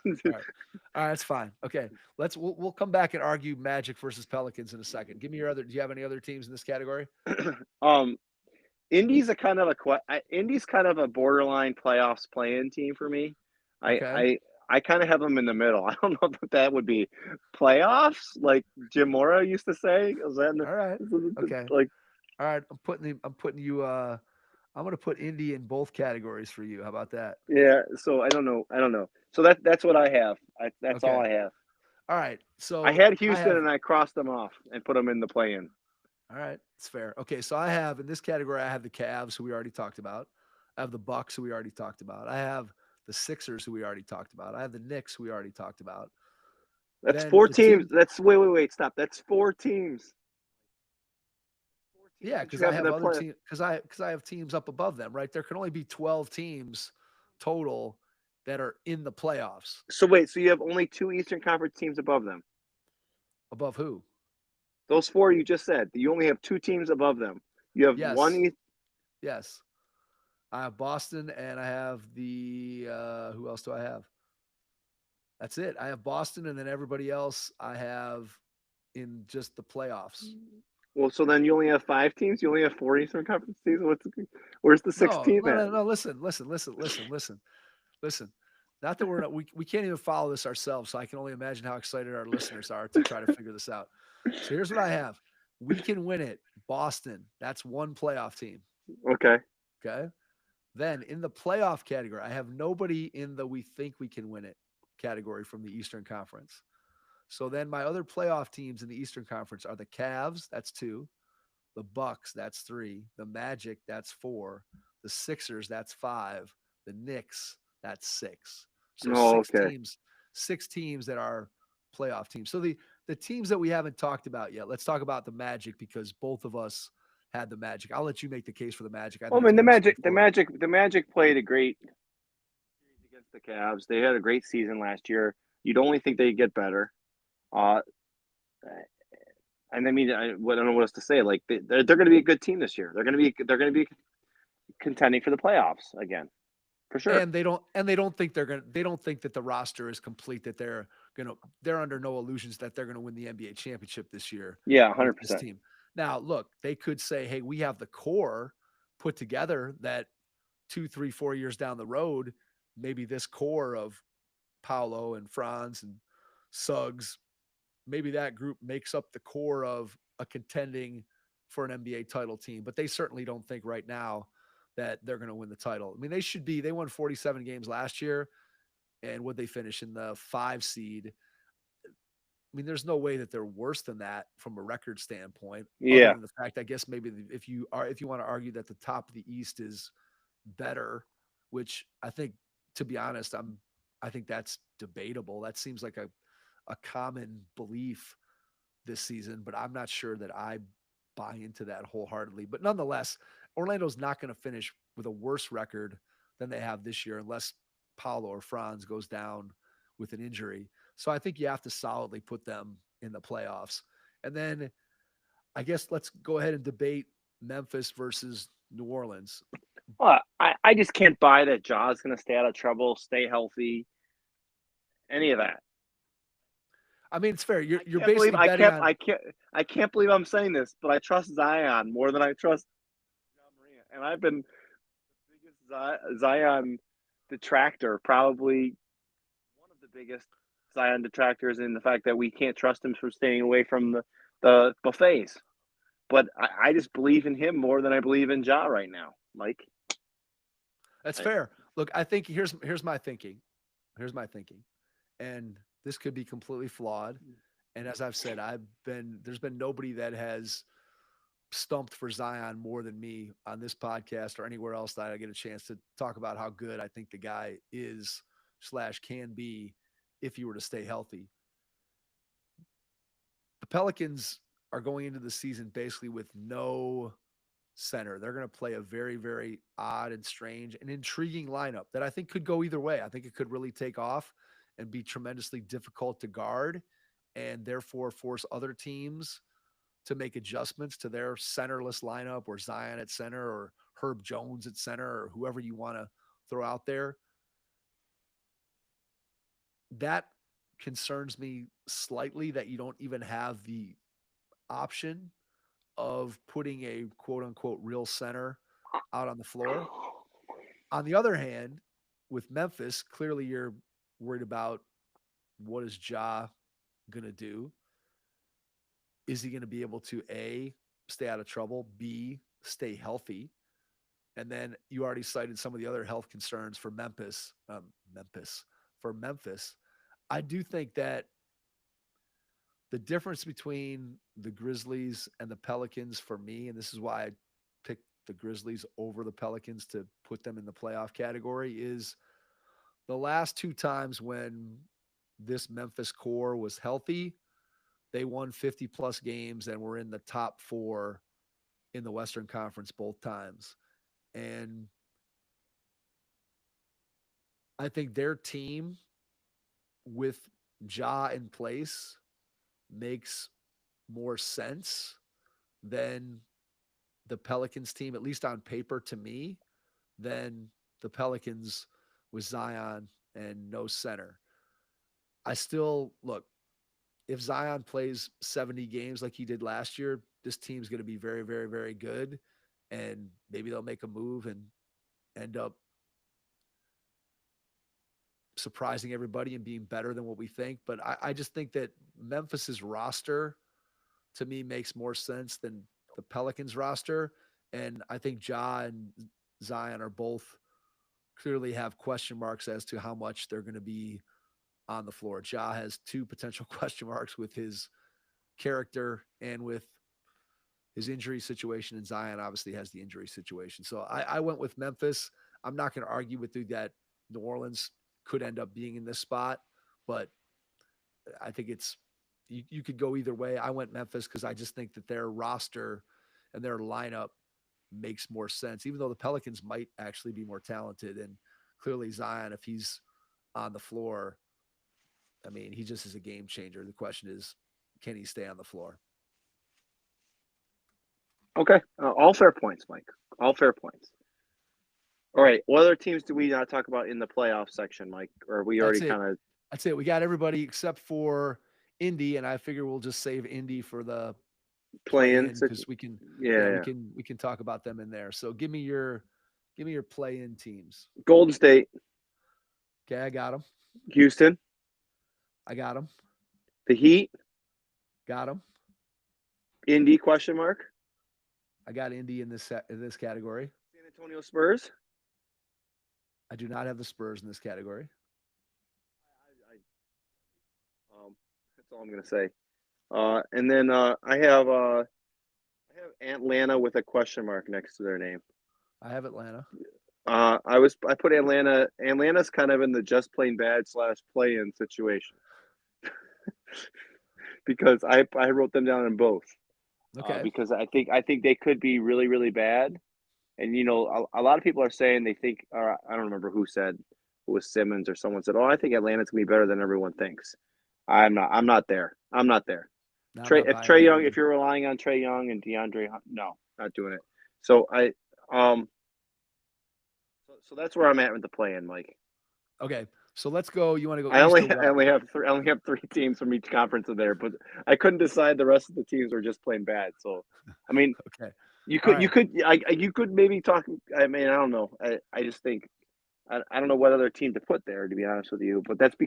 that's fine. Okay, we'll come back and argue Magic versus Pelicans in a second. Give me your other. Do you have any other teams in this category? Indy's kind of a borderline playoffs play-in team for me. I kind of have them in the middle. I don't know if that would be playoffs, like Jim Mora used to say. Is that all right? Okay. All right. I'm going to put Indy in both categories for you. How about that? Yeah. So I don't know. So that's what I have. That's all I have. All right. So I had Houston and I crossed them off and put them in the play-in. All right. It's fair. Okay. So I have in this category, I have the Cavs, who we already talked about. I have the Bucks, who we already talked about. I have the Sixers, who we already talked about. I have the Knicks, who we already talked about. That's 4 teams. That's wait, stop. That's 4 teams. Yeah, because I have other teams. Because I have teams up above them, right? There can only be 12 teams total that are in the playoffs. So wait, so you have only 2 Eastern Conference teams above them? Above who? Those 4 you just said. You only have 2 teams above them. You have one. Yes. I have Boston and I have the who else do I have? That's it. I have Boston and then everybody else I have in just the playoffs. Well, so then you only have 5 teams? You only have 4 Eastern Conference teams? Where's the 6th team at? No, listen. Not that we can't even follow this ourselves, so I can only imagine how excited our listeners are to try to figure this out. So here's what I have. We can win it. Boston. That's one playoff team. Okay. Then in the playoff category, I have nobody in the we think we can win it category from the Eastern Conference. So then my other playoff teams in the Eastern Conference are the Cavs, that's 2, the Bucks, that's 3, the Magic, that's 4, the Sixers, that's 5, the Knicks, that's 6. So 6 teams that are playoff teams. So the teams that we haven't talked about yet, let's talk about the Magic because both of us had the Magic. I'll let you make the case for the Magic. I Well, think I it's mean, pretty The straightforward. Magic, the Magic played a great series against the Cavs. They had a great season last year. You'd only think they'd get better. Uh, and I mean, I don't know what else to say. Like they're going to be a good team this year. They're going to be contending for the playoffs again for sure. And they don't think that the roster is complete, that they're under no illusions that they're gonna win the NBA championship this year Yeah, with hundred this percent. team. Now, look, they could say, hey, we have the core put together that 2, 3, 4 years down the road, maybe this core of Paolo and Franz and Suggs, maybe that group makes up the core of a contending for an NBA title team. But they certainly don't think right now that they're going to win the title. I mean, they won 47 games last year, and would they finish in the 5 seed? I mean, there's no way that they're worse than that from a record standpoint, other Yeah, than the fact, I guess maybe if you want to argue that the top of the East is better, which I think, to be honest, I think that's debatable. That seems like a common belief this season, but I'm not sure that I buy into that wholeheartedly. But nonetheless, Orlando's not going to finish with a worse record than they have this year unless Paulo or Franz goes down with an injury. So I think you have to solidly put them in the playoffs. And then I guess let's go ahead and debate Memphis versus New Orleans. well, I just can't buy that Jaw's going to stay out of trouble, stay healthy, any of that. I mean, it's fair. I You're can't believe basically betting on. I can't believe I'm saying this, but I trust Zion more than I trust John Morant, and I've been the biggest Zion detractor, probably one of the biggest Zion detractors in the fact that we can't trust him for staying away from the buffets. But I just believe in him more than I believe in Ja right now, Mike. That's I, fair. Look, I think here's my thinking. Here's my thinking, and this could be completely flawed. And as I've said, there's been nobody that has stumped for Zion more than me on this podcast or anywhere else that I get a chance to talk about how good I think the guy is slash can be if he were to stay healthy. The Pelicans are going into the season basically with no center. They're going to play a very, very odd and strange and intriguing lineup that I think could go either way. I think it could really take off and be tremendously difficult to guard and therefore force other teams to make adjustments to their centerless lineup or Zion at center or Herb Jones at center or whoever you want to throw out there. That concerns me slightly that you don't even have the option of putting a quote unquote real center out on the floor. On the other hand, with Memphis, clearly you're worried about what is Ja going to do? Is he going to be able to A, stay out of trouble, B, stay healthy? And then you already cited some of the other health concerns for Memphis. I do think that the difference between the Grizzlies and the Pelicans for me, and this is why I picked the Grizzlies over the Pelicans to put them in the playoff category, is the last 2 times when this Memphis core was healthy, they won 50 plus games and were in the top 4 in the Western Conference both times. And I think their team with Ja in place makes more sense than the Pelicans team, at least on paper to me, than the Pelicans with Zion and no center. I still look, if Zion plays 70 games like he did last year, this team's going to be very, very, very good. And maybe they'll make a move and end up surprising everybody and being better than what we think. But I just think that Memphis's roster to me makes more sense than the Pelicans roster. And I think Ja and Zion are both clearly have question marks as to how much they're going to be on the floor. Ja has 2 potential question marks with his character and with his injury situation, and Zion obviously has the injury situation. So I went with Memphis. I'm not going to argue with you that New Orleans could end up being in this spot, but I think you could go either way. I went Memphis because I just think that their roster and their lineup makes more sense, even though the Pelicans might actually be more talented. And clearly, Zion, if he's on the floor, I mean, he just is a game changer. The question is, can he stay on the floor? Okay, all fair points, Mike. All fair points. All right, what other teams do we not talk about in the playoff section, Mike? Or we That's already it. kind of That's it. We got everybody except for Indy, and I figure we'll just save Indy for the play playing? in because we can, yeah, Yeah. we can talk about them in there. So give me your play in teams. Golden State, Okay, I got them. Houston, I got them. the Heat, Got them. Indy question mark, I got Indy in this category. San Antonio Spurs. I do not have the Spurs in this category. That's all I'm gonna say. And then I have Atlanta with a question mark next to their name. I have Atlanta. I put Atlanta. Atlanta's kind of in the just plain bad / play in situation because I wrote them down in both. Okay. Because I think they could be really really bad, and a lot of people are saying they think, or I don't remember who said, it was Simmons or someone said, oh, I think Atlanta's gonna be better than everyone thinks. I'm not there. I'm not there. Now I'm not If buying Trae that Young, either. if you're relying on Trae Young and DeAndre, no, not doing it. So um so that's where I'm at with the play in, Mike. Okay. So let's go. You want to go I east only or I west? only have three I only have three teams from each conference in there, but I couldn't decide. The rest of the teams were just plain bad. So I mean, Okay. you All could right. you could maybe talk. I mean, I don't know. I just think I don't know what other team to put there, to be honest with you. But that's Well,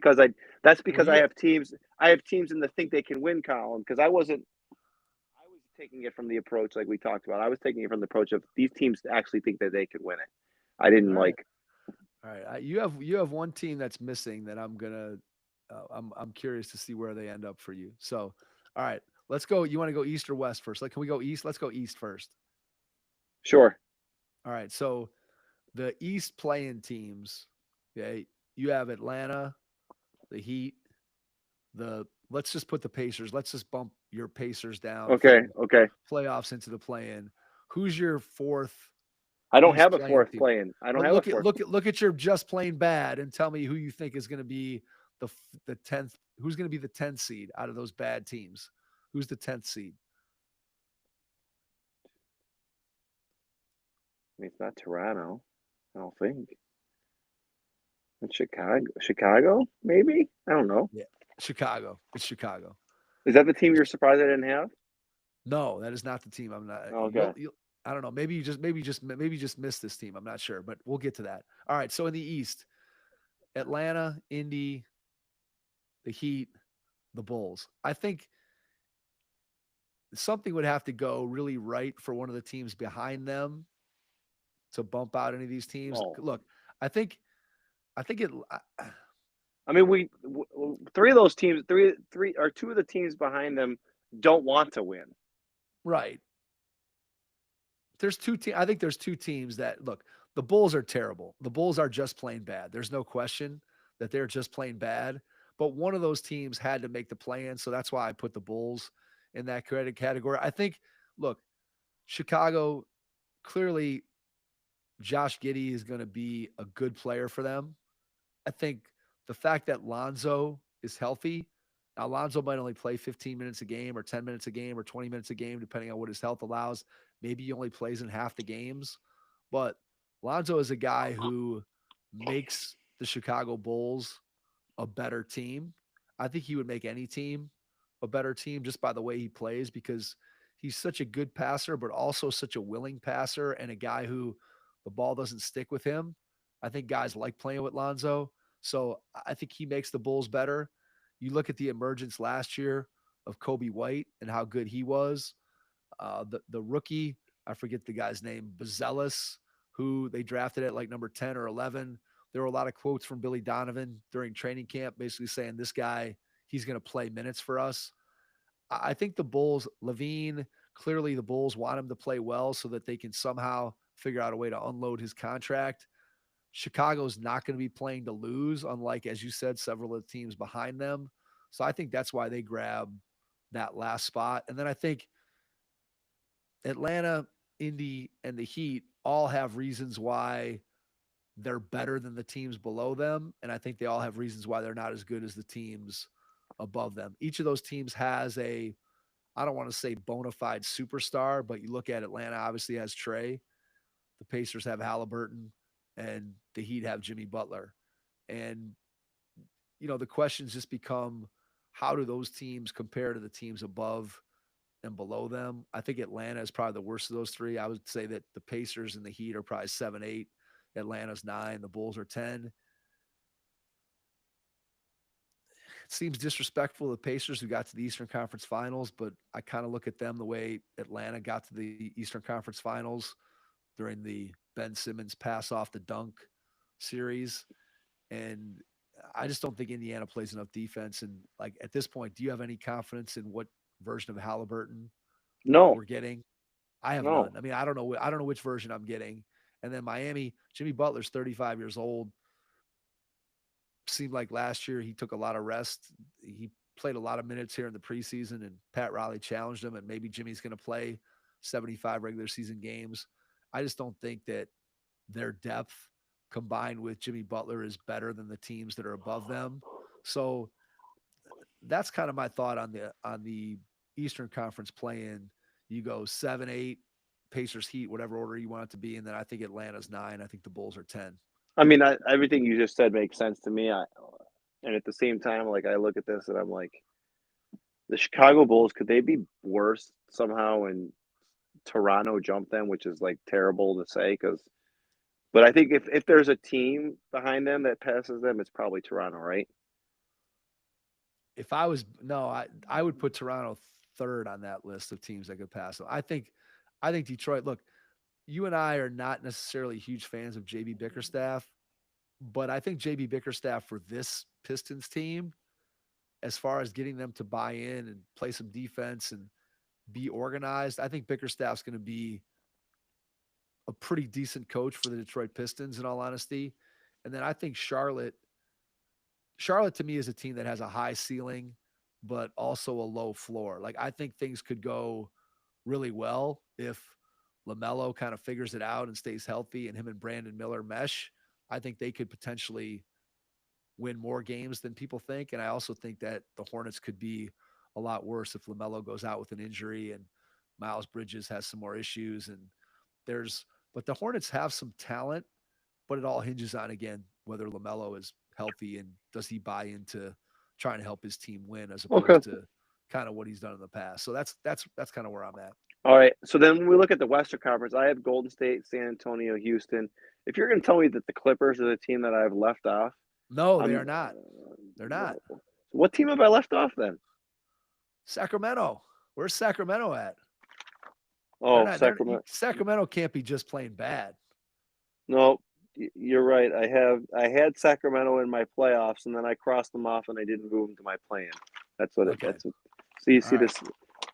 because I have teams in the think they can win column, because I was taking it from the approach like we talked about. I was taking it from the approach of these teams actually think that they could win it. I didn't all right. like. All right. You have one team that's missing that I'm curious to see where they end up for you. So, all right, let's go. You want to go east or west first? Like, can we go east? Let's go east first. Sure. All right. So the East playing teams. Okay, you have Atlanta, the Heat, the. Let's just put the Pacers. Let's just bump your Pacers down Okay. from Okay. playoffs into the play-in. Who's your fourth I don't East have a playing fourth team? playing. I don't Well, have a look at fourth. look at your just plain bad and tell me who you think is going to be the 10th. Who's going to be the 10th seed out of those bad teams? Who's the 10th seed? I mean, it's not Toronto. I don't think. It's Chicago. Chicago, maybe. I don't know. Yeah, Chicago. It's Chicago. Is that the team you're surprised I didn't have? No, that is not the team. I'm not. Okay. You'll I don't know. Maybe you just missed this team. I'm not sure, but we'll get to that. All right. So in the East, Atlanta, Indy, the Heat, the Bulls. I think something would have to go really right for one of the teams behind them to bump out any of these teams. Oh, Look, I think I think it. I mean, three of those teams, three or two of the teams behind them don't want to win. Right. There's two teams. I think there's two teams that look. The Bulls are terrible. The Bulls are just plain bad. There's no question that they're just plain bad. But one of those teams had to make the play-in, so that's why I put the Bulls in that credit category. I think. Look, Chicago clearly. Josh Giddey is going to be a good player for them. I think the fact that Lonzo is healthy. Now, Lonzo might only play 15 minutes a game or 10 minutes a game or 20 minutes a game, depending on what his health allows. Maybe he only plays in half the games. But Lonzo is a guy who makes the Chicago Bulls a better team. I think he would make any team a better team just by the way he plays, because he's such a good passer, but also such a willing passer and a guy who the ball doesn't stick with him. I think guys like playing with Lonzo. So I think he makes the Bulls better. You look at the emergence last year of Kobe White and how good he was. The rookie, I forget the guy's name, Bazelis, who they drafted at like number 10 or 11. There were a lot of quotes from Billy Donovan during training camp, basically saying this guy, he's going to play minutes for us. I think the Bulls, Levine, clearly the Bulls want him to play well so that they can somehow figure out a way to unload his contract. Chicago's not going to be playing to lose, unlike, as you said, several of the teams behind them. So I think that's why they grab that last spot. And then I think Atlanta, Indy, and the Heat all have reasons why they're better than the teams below them. And I think they all have reasons why they're not as good as the teams above them. Each of those teams has a, I don't want to say bona fide superstar, but you look at Atlanta, obviously has Trey. The Pacers have Halliburton, and the Heat have Jimmy Butler. And, the questions just become, how do those teams compare to the teams above and below them? I think Atlanta is probably the worst of those three. I would say that the Pacers and the Heat are probably 7, 8. Atlanta's 9. The Bulls are 10. It seems disrespectful to the Pacers who got to the Eastern Conference Finals, but I kind of look at them the way Atlanta got to the Eastern Conference Finals during the Ben Simmons pass off the dunk series. And I just don't think Indiana plays enough defense. And like at this point, do you have any confidence in what version of Halliburton No, we're getting? I have none. no. I mean, I don't know. I don't know which version I'm getting. And then Miami, Jimmy Butler's 35 years old. Seemed like last year he took a lot of rest. He played a lot of minutes here in the preseason, and Pat Riley challenged him. And maybe Jimmy's going to play 75 regular season games. I just don't think that their depth combined with Jimmy Butler is better than the teams that are above them. So that's kind of my thought on the Eastern Conference play-in. You go 7, 8, Pacers, Heat, whatever order you want it to be, and then I think Atlanta's 9. I think the Bulls are 10. I mean, everything you just said makes sense to me. And at the same time, like I look at this and I'm like, the Chicago Bulls, could they be worse somehow and Toronto jump them, which is like terrible to say because. But I think if there's a team behind them that passes them, it's probably Toronto, right? If I was no, I would put Toronto third on that list of teams that could pass them. I think Detroit. Look, you and I are not necessarily huge fans of JB Bickerstaff, but I think JB Bickerstaff for this Pistons team, as far as getting them to buy in and play some defense and be organized, I think Bickerstaff's going to be a pretty decent coach for the Detroit Pistons, in all honesty. And then I think Charlotte to me is a team that has a high ceiling, but also a low floor. Like I think things could go really well if LaMelo kind of figures it out and stays healthy and him and Brandon Miller mesh. I think they could potentially win more games than people think. And I also think that the Hornets could be a lot worse if LaMelo goes out with an injury and Miles Bridges has some more issues. And but the Hornets have some talent, but it all hinges on, again, whether LaMelo is healthy and does he buy into trying to help his team win as Okay. opposed to kind of what he's done in the past. So that's kind of where I'm at. All right. So then when we look at the Western Conference, I have Golden State, San Antonio, Houston. If you're going to tell me that the Clippers are the team that I've left off, No, they I'm. are not. They're not. What team have I left off then? Sacramento. Where's Sacramento at? They're Oh, not. Sacramento. Sacramento can't be just playing bad. No, you're right. I had Sacramento in my playoffs, and then I crossed them off, and I didn't move them to my plan. That's what it. Okay. That's what. So you All see right. this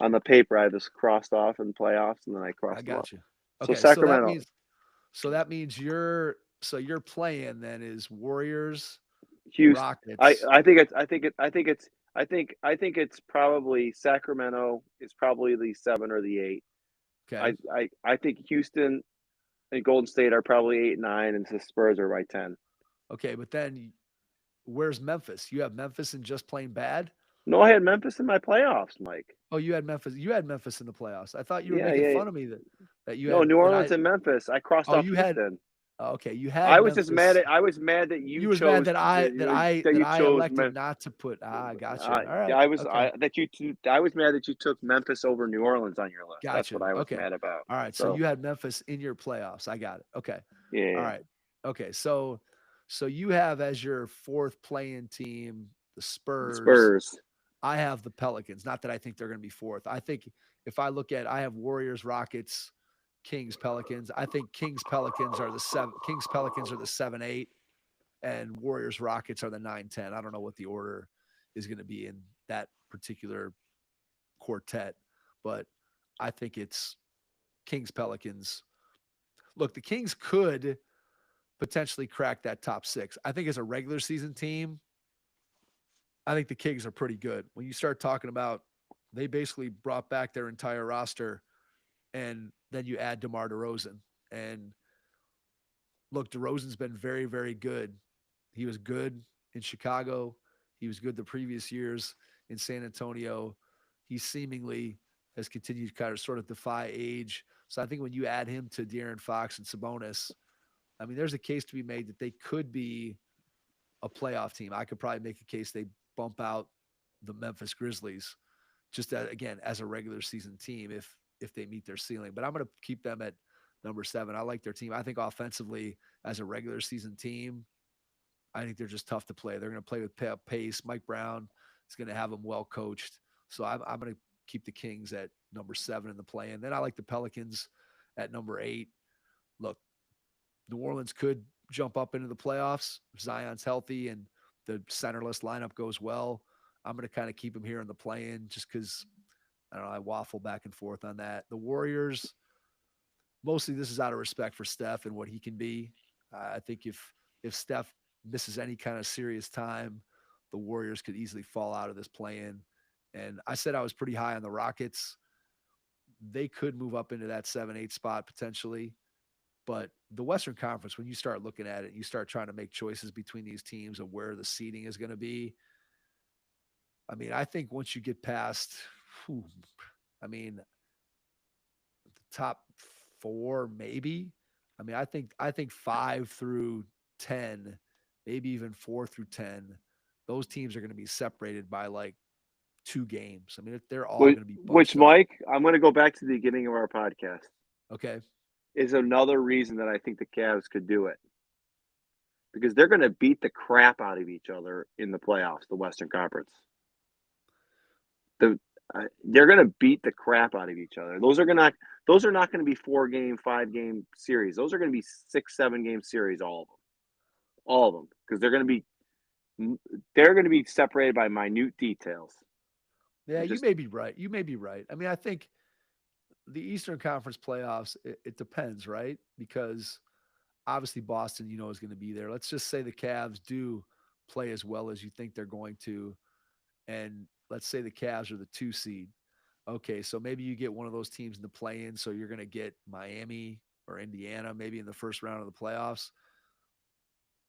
on the paper. I just crossed off in playoffs, and then I I crossed them off. got you. So Okay. Sacramento, So that means your playing then is Warriors, Houston. Rockets. I think it's probably Sacramento is probably the 7 or the 8. Okay. I think Houston and Golden State are probably 8, 9, and the Spurs are right 10. Okay. But then where's Memphis? You have Memphis and just playing bad? No, I had Memphis in my playoffs, Mike. Oh, you had Memphis. You had Memphis in the playoffs. I thought you were Yeah, making yeah. fun of me that you No, had New that Orleans I. and Memphis. I crossed Oh, off you had. Houston. Okay, you had Memphis. I was mad that You you was mad chose that I that I that that you I chose elected not to put. I gotcha. I All right. I was Okay. I that you I was mad that you took Memphis over New Orleans on your list. That's what Gotcha. I was Okay. mad about. All right. So So you had Memphis in your playoffs. I got it. Okay. All yeah, right. Okay. So you have as your fourth playing team the the Spurs. Spurs. I have the Pelicans. Not that I think they're going to be fourth. I think if I look at, I have Warriors, Rockets, Kings, Pelicans. I think Kings, Pelicans are the 7, 8, and Warriors, Rockets are the 9, 10. I don't know what the order is going to be in that particular quartet, but I think it's Kings, Pelicans. Look, the Kings could potentially crack that top 6. I think as a regular season team, I think the Kings are pretty good. When you start talking about they basically brought back their entire roster and then you add DeMar DeRozan. And look, DeRozan's been very, very good. He was good in Chicago. He was good the previous years in San Antonio. He seemingly has continued to kind of sort of defy age. So I think when you add him to De'Aaron Fox and Sabonis, I mean, there's a case to be made that they could be a playoff team. I could probably make a case they bump out the Memphis Grizzlies just again as a regular season team if they meet their ceiling. But I'm going to keep them at number 7. I like their team. I think offensively as a regular season team, I think they're just tough to play. They're going to play with pace. Mike Brown is going to have them well coached. So I'm going to keep the Kings at number 7 in the play. And then I like the Pelicans at number 8. Look, New Orleans could jump up into the playoffs. Zion's healthy and the centerless lineup goes well. I'm going to kind of keep him here in the play-in just because, I don't know, I waffle back and forth on that. The Warriors, mostly this is out of respect for Steph and what he can be. I think if Steph misses any kind of serious time, the Warriors could easily fall out of this play-in. And I said I was pretty high on the Rockets. They could move up into that 7-8 spot potentially. But the Western Conference, when you start looking at it, you start trying to make choices between these teams of where the seeding is going to be. I mean, I think once you get past, the top 4, maybe. I mean, I think 5 through 10, maybe even 4 through 10, those teams are going to be separated by like 2 games. I mean, they're all going to be which bunched up. Mike, I'm going to go back to the beginning of our podcast. Okay. Is another reason that I think the Cavs could do it. Because they're going to beat the crap out of each other in the playoffs, the Western Conference. They're going to beat the crap out of each other. Those are not going to be 4-game, 5-game series. Those are going to be 6, 7-game series, all of them, because they're going to be separated by minute details. Yeah, you may be right. I mean, I think the Eastern Conference playoffs, it depends, right? Because obviously Boston, is going to be there. Let's just say the Cavs do play as well as you think they're going to, and let's say the Cavs are the 2 seed. Okay, so maybe you get one of those teams in the play-in, so you're going to get Miami or Indiana maybe in the first round of the playoffs.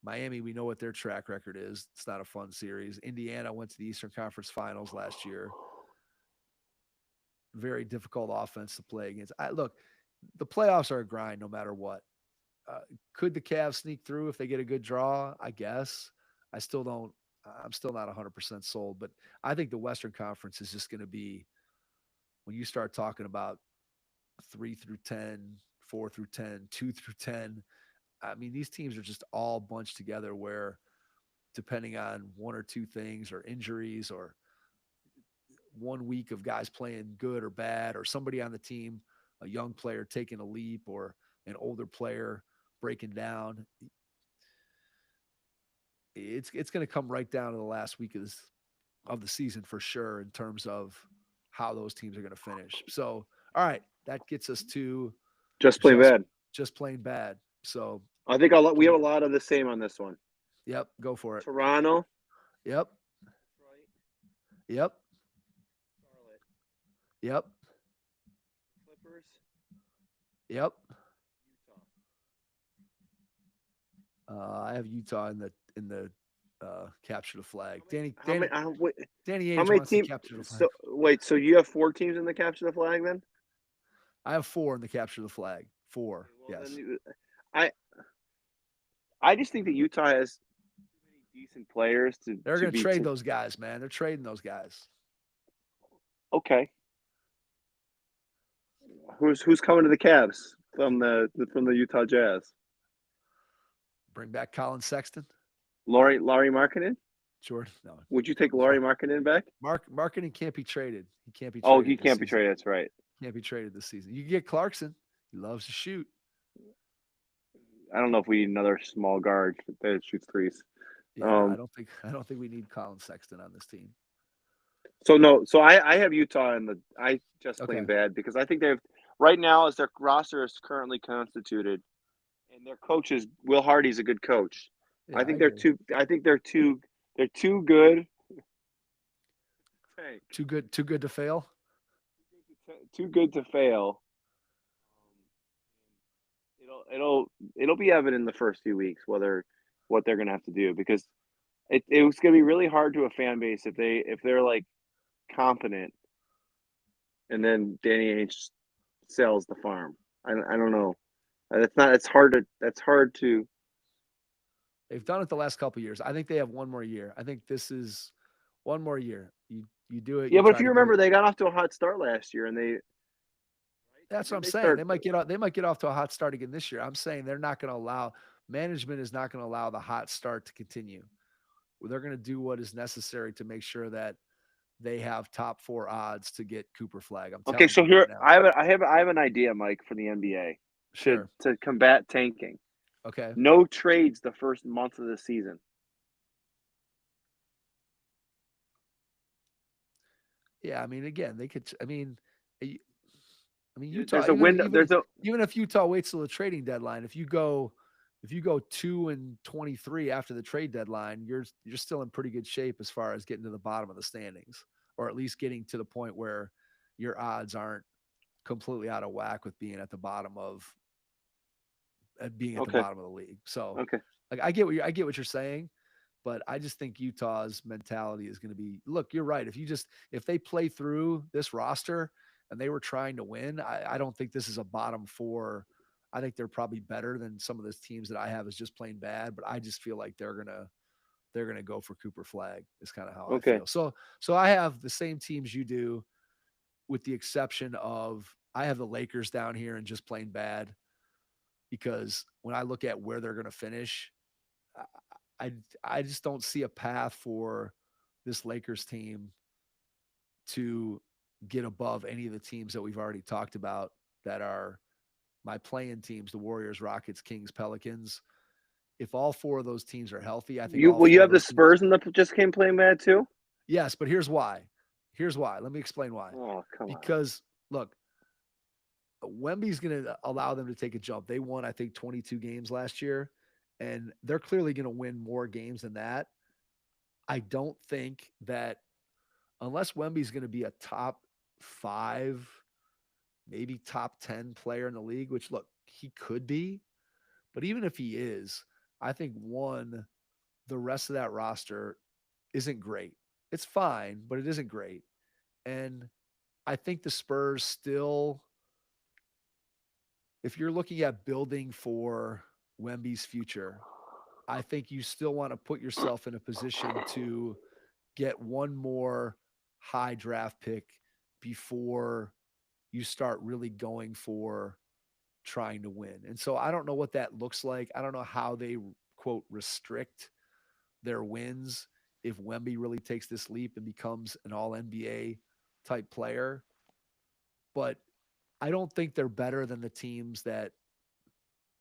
Miami, we know what their track record is. It's not a fun series. Indiana went to the Eastern Conference Finals last year. Very difficult offense to play against. Look, the playoffs are a grind no matter what. Could the Cavs sneak through if they get a good draw? I guess. I'm still not 100% sold, but I think the Western Conference is just going to be, when you start talking about 3 through 10, 4 through 10, 2 through 10, I mean, these teams are just all bunched together where, depending on 1 or 2 things or injuries or 1 week of guys playing good or bad, or somebody on the team, a young player taking a leap or an older player breaking down, it's going to come right down to the last week of the season for sure in terms of how those teams are going to finish. So, all right, that gets us to just plain bad. Just plain bad. So I think we have a lot of the same on this one. Yep, go for it. Toronto. Yep. Detroit. Yep. Charlotte. Yep. Clippers. Yep. Utah. I have Utah in the capture the flag. Danny Ainge wants to capture the flag. So you have 4 teams in the capture the flag then? I have 4 in the capture the flag. 4. Well, yes. I just think that Utah has too many decent players to. They're going to trade those guys, man. They're trading those guys. Okay. Who's coming to the Cavs from the Utah Jazz? Bring back Colin Sexton. Lauri Markkanen? Jordan, no. Would you take Lauri Markkanen back? Markkanen can't be traded. He can't be traded. Oh, he can't be traded. That's right. Can't be traded this season. You can get Clarkson. He loves to shoot. I don't know if we need another small guard that shoots threes. Yeah, I don't think we need Colin Sexton on this team. So I have Utah in I just plain bad because I think they've right now as their roster is currently constituted, and their coach is Will Hardy's a good coach. Yeah, I think they're too good. Too good to fail. Too good to fail. it'll be evident in the first few weeks what they're gonna have to do because it was gonna be really hard to a fan base if they're like confident and then Danny Ainge sells the farm. I don't know. That's not. That's hard to. They've done it the last couple years. I think they have one more year. I think this is one more year. You do it. Yeah, You but if try you to get remember, it. they got off to a hot start last year, and they That's what I'm they saying. start. They might get off to a hot start again this year. I'm saying they're not going to allow management is not going to allow the hot start to continue. They're going to do what is necessary to make sure that they have top 4 odds to get Cooper Flag. I'm Okay, telling so you right here now. I have an idea, Mike, for the NBA Sure. to combat tanking. Okay. No trades the first month of the season. Yeah, I mean, again, they could. I mean, Utah. There's a window. There's a Even if Utah waits till the trading deadline, if you go 2-23 after the trade deadline, you're still in pretty good shape as far as getting to the bottom of the standings, or at least getting to the point where your odds aren't completely out of whack with being at the bottom of okay. the league. So, Okay. like, I get what you're saying, but I just think Utah's mentality is going to be, look, you're right. If they play through this roster and they were trying to win, I don't think this is a bottom 4. I think they're probably better than some of those teams that I have as just plain bad, but I just feel like they're gonna go for Cooper Flag is kind of how I Okay. feel. So I have the same teams you do, with the exception of I have the Lakers down here and just plain bad, because when I look at where they're going to finish, I I just don't see a path for this Lakers team to get above any of the teams that we've already talked about that are my playing teams: the Warriors, Rockets, Kings, Pelicans. If all 4 of those teams are healthy, I think all You 4 of have the those teams. Spurs in the just came playing bad too. Yes, but here's why. Here's why. Let me explain why. Oh, come on. Because look, Wemby's going to allow them to take a jump. They won, I think, 22 games last year, and they're clearly going to win more games than that. I don't think that unless Wemby's going to be a top 5, maybe top 10 player in the league, which look, he could be, but even if he is, I think the rest of that roster isn't great. It's fine, but it isn't great. And I think the Spurs still, if you're looking at building for Wemby's future, I think you still want to put yourself in a position to get one more high draft pick before you start really going for trying to win. And so I don't know what that looks like. I don't know how they quote restrict their wins if Wemby really takes this leap and becomes an all NBA type player. But I don't think they're better than the teams that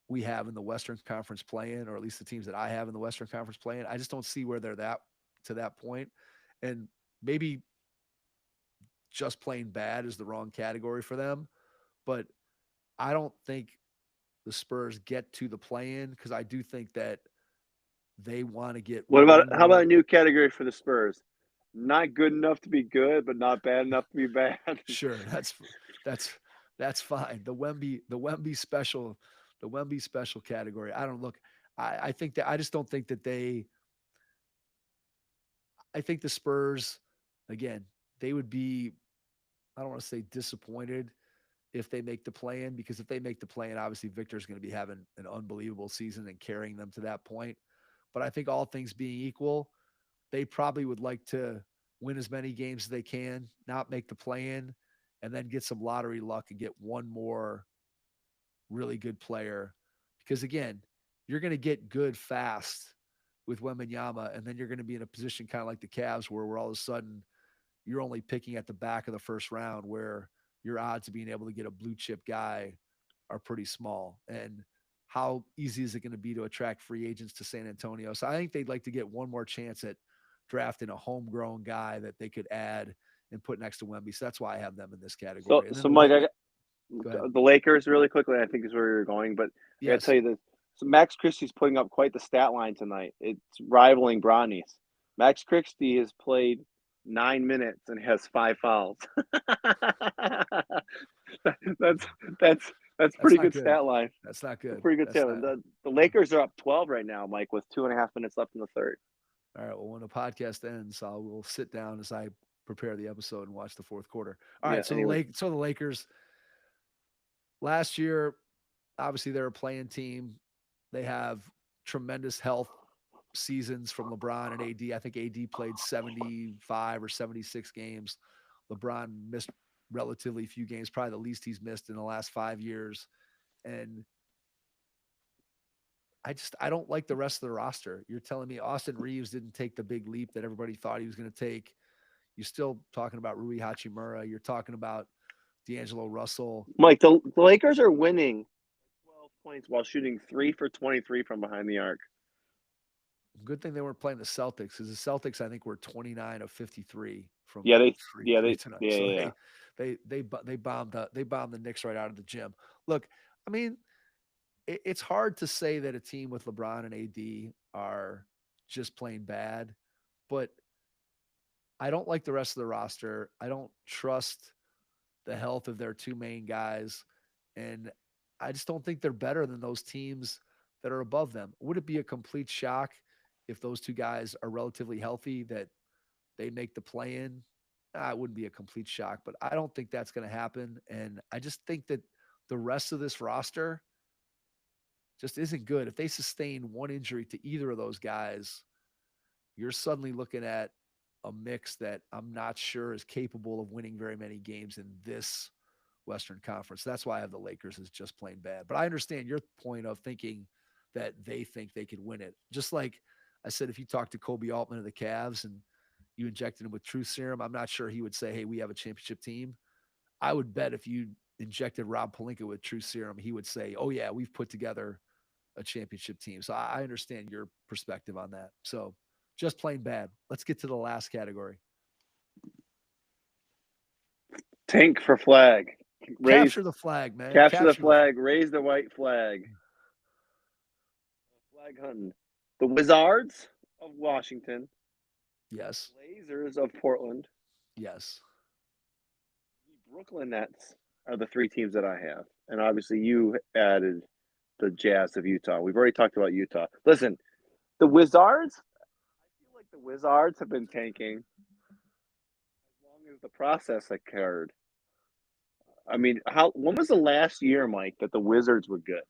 we have in the Western Conference play-in, or at least the teams that I have in the Western Conference play-in. I just don't see where they're to that point. And maybe just plain bad is the wrong category for them, but I don't think the Spurs get to the play-in, because I do think that they want to get What about one how about a more. new category for the Spurs? Not good enough to be good, but not bad enough to be bad. Sure, that's that's fine. The Wemby special category. I don't look. I think that I just don't think that they. I think the Spurs, again, they would be. I don't want to say disappointed if they make the play in, because if they make the play in, obviously Victor's going to be having an unbelievable season and carrying them to that point. But I think all things being equal, they probably would like to win as many games as they can, not make the play in, and then get some lottery luck and get one more really good player. Because again, you're going to get good fast with Wembanyama, and then you're going to be in a position kind of like the Cavs, where all of a sudden you're only picking at the back of the first round, where your odds of being able to get a blue chip guy are pretty small. And how easy is it going to be to attract free agents to San Antonio? So I think they'd like to get one more chance at drafting a homegrown guy that they could add and put next to Wemby. So that's why I have them in this So category. And then so Mike, go ahead. the Lakers really quickly. I think is where you're going, but I got to Yes. tell you this. So Max Christie's putting up quite the stat line tonight. It's rivaling Bronny's. Max Christie has played 9 minutes and has 5 fouls. that's that's That's That's pretty not good good. stat line. That's not That's good. pretty good That's stat not. line. The Lakers are up 12 right now, Mike, with 2.5 minutes left in the third. All right. Well, when the podcast ends, we'll sit down as I prepare the episode and watch the fourth quarter. All Yeah. right. Anyway, So the Lakers last year, obviously they're a playing team. They have tremendous health seasons from LeBron and AD. I think AD played 75 or 76 games. LeBron missed relatively few games, probably the least he's missed in the last 5 years. And I don't like the rest of the roster. You're telling me Austin Reeves didn't take the big leap that everybody thought he was going to take. You're still talking about Rui Hachimura. You're talking about D'Angelo Russell. Mike, the Lakers are winning 12 points while shooting 3 for 23 from behind the arc. Good thing they weren't playing the Celtics, because the Celtics, I think, were 29 of 53 from Yeah, three tonight. So yeah. they bombed the Knicks right out of the gym. Look, I mean, it's hard to say that a team with LeBron and AD are just plain bad, but I don't like the rest of the roster. I don't trust the health of their two main guys, and I just don't think they're better than those teams that are above them. Would it be a complete shock if those two guys are relatively healthy that they make the play in? It wouldn't be a complete shock, but I don't think that's going to happen. And I just think that the rest of this roster just isn't good. If they sustain one injury to either of those guys, you're suddenly looking at a mix that I'm not sure is capable of winning very many games in this Western Conference. That's why I have the Lakers as just plain bad. But I understand your point of thinking that they think they could win it. Just like I said, if you talk to Kobe Altman of the Cavs and you injected him with truth serum, I'm not sure he would say, hey, we have a championship team. I would bet if you injected Rob Pelinka with truth serum, he would say, oh, yeah, we've put together a championship team. So I understand your perspective on that. So just plain bad. Let's get to the last category. Tank for flag. Capture the flag, man. Capture the flag. Raise the white flag. Flag hunting. The Wizards of Washington. Yes. Blazers of Portland. Yes. The Brooklyn Nets are the three teams that I have. And obviously you added the Jazz of Utah. We've already talked about Utah. Listen, the Wizards, I feel like the Wizards have been tanking as long as the process occurred. I mean, when was the last year, Mike, that the Wizards were good?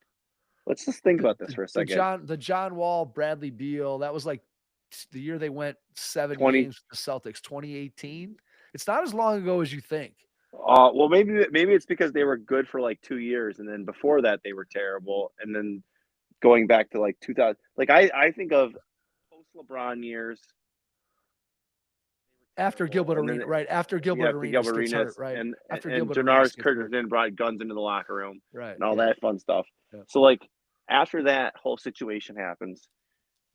Let's just think about this for a second. The John Wall, Bradley Beal, that was like the year they went 7 games with the Celtics, 2018. It's not as long ago as you think. Well, maybe it's because they were good for like 2 years, and then before that they were terrible, and then going back to like 2000, like I think of post LeBron years. After Gilbert Arenas, right? After Gilbert Arenas gets hurt, right? And After Gilbert Janoris Kirkland brought guns into the locker room, right? And all that fun stuff. Yeah. So like after that whole situation happens,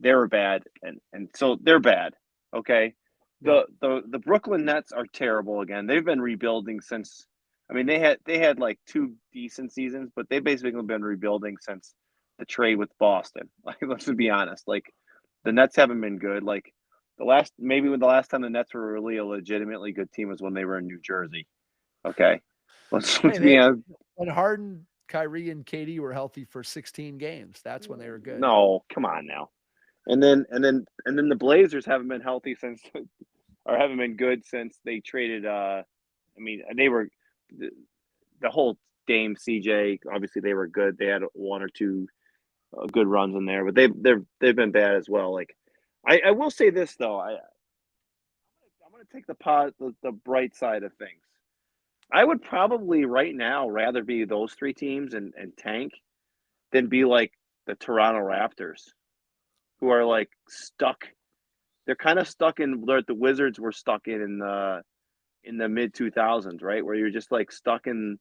they were bad, and so they're bad. Okay, the Brooklyn Nets are terrible again. They've been rebuilding since. I mean, they had like 2 decent seasons, but they've basically been rebuilding since the trade with Boston. Like, let's be honest. Like, the Nets haven't been good. Like, the last time the Nets were really a legitimately good team was when they were in New Jersey. Okay, let's be honest. When Harden, Kyrie, and KD were healthy for 16 games, that's when they were good. No, come on now. And then the Blazers haven't been healthy since, or haven't been good since they traded. I mean, they were the whole Dame CJ. Obviously, they were good. They had 1 or 2 good runs in there, but they've been bad as well. Like, I will say this though, I'm gonna take the bright side of things. I would probably right now rather be those 3 teams and tank than be like the Toronto Raptors, who are like stuck. They're kind of stuck in what the Wizards were stuck in the mid 2000s, right? Where you're just like stuck in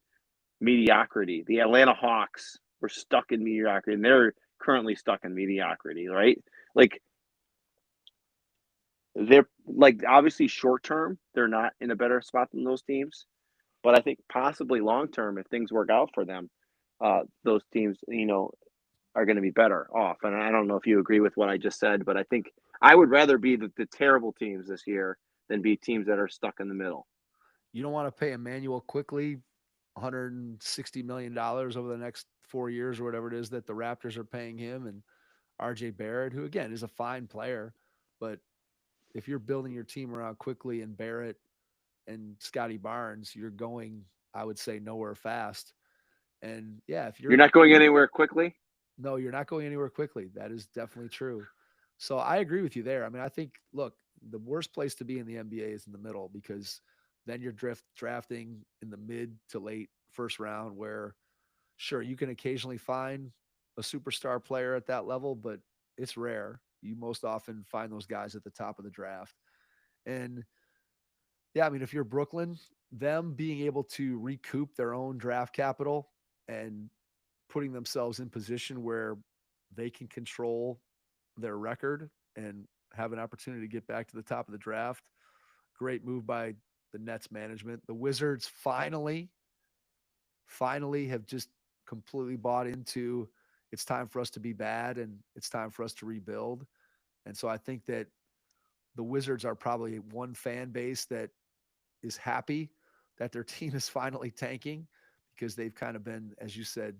mediocrity. The Atlanta Hawks were stuck in mediocrity, and they're currently stuck in mediocrity, right? Like, they're like obviously short term, they're not in a better spot than those teams, but I think possibly long term, if things work out for them, those teams, are going to be better off. And I don't know if you agree with what I just said, but I think I would rather be the terrible teams this year than be teams that are stuck in the middle. You don't want to pay Emmanuel Quickly $160 million over the next 4 years or whatever it is that the Raptors are paying him, and RJ Barrett, who again is a fine player, but if you're building your team around quickly and Barrett and Scotty Barnes, you're going, I would say, nowhere fast. And yeah, if You're you're not going anywhere quickly. no, you're not going anywhere quickly. That is definitely true. So I agree with you there. I mean, I think look, the worst place to be in the NBA is in the middle because then you're drafting in the mid to late first round where sure you can occasionally find a superstar player at that level, but it's rare. You most often find those guys at the top of the draft. And yeah, I mean, if you're Brooklyn, them being able to recoup their own draft capital and putting themselves in position where they can control their record and have an opportunity to get back to the top of the draft. Great move by the Nets management. The Wizards finally have just completely bought into it's time for us to be bad and it's time for us to rebuild. And so I think that the Wizards are probably one fan base that is happy that their team is finally tanking because they've kind of been, as you said,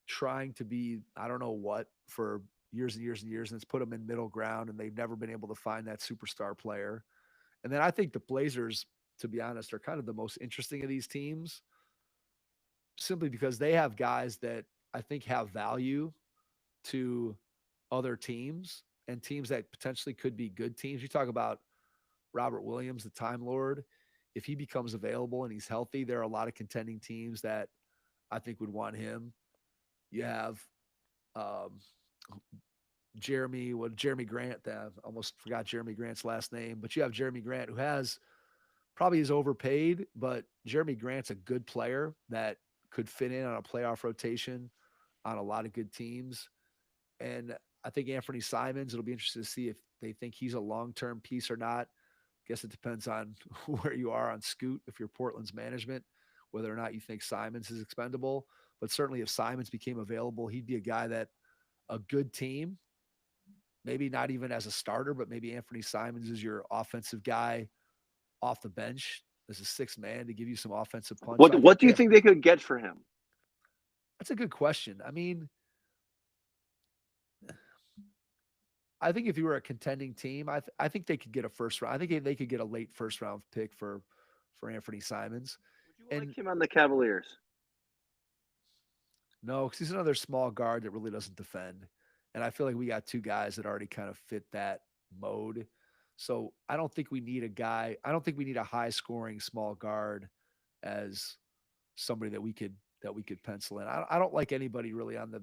trying to be, I don't know what, for years and years and years. And it's put them in middle ground and they've never been able to find that superstar player. And then I think the Blazers, to be honest, are kind of the most interesting of these teams simply because they have guys that I think have value to other teams and teams that potentially could be good teams. You talk about Robert Williams, the Time Lord. If he becomes available and he's healthy, there are a lot of contending teams that I think would want him. You have um, Jeremy Grant. I almost forgot Jeremy Grant's last name, but you have Jeremy Grant who has probably is overpaid, but Jeremy Grant's a good player that could fit in on a playoff rotation on a lot of good teams. And I think Anthony Simons, it'll be interesting to see if they think he's a long-term piece or not. I guess it depends on where you are on Scoot, if you're Portland's management, whether or not you think Simons is expendable. But certainly if Simons became available, he'd be a guy that a good team, maybe not even as a starter, but maybe Anthony Simons is your offensive guy off the bench as a sixth man to give you some offensive punch. So I What think do you think they could get for him? that's a good question. I mean, I think if you were a contending team, I think they could get a first round. I think they could get a late first round pick for Anthony Simons. Would you And like him on the Cavaliers? no, because he's another small guard that really doesn't defend. And I feel like we got two guys that already kind of fit that mode. So I don't think we need a guy. I don't think we need a high scoring small guard as somebody that we could pencil in. I don't like anybody really on the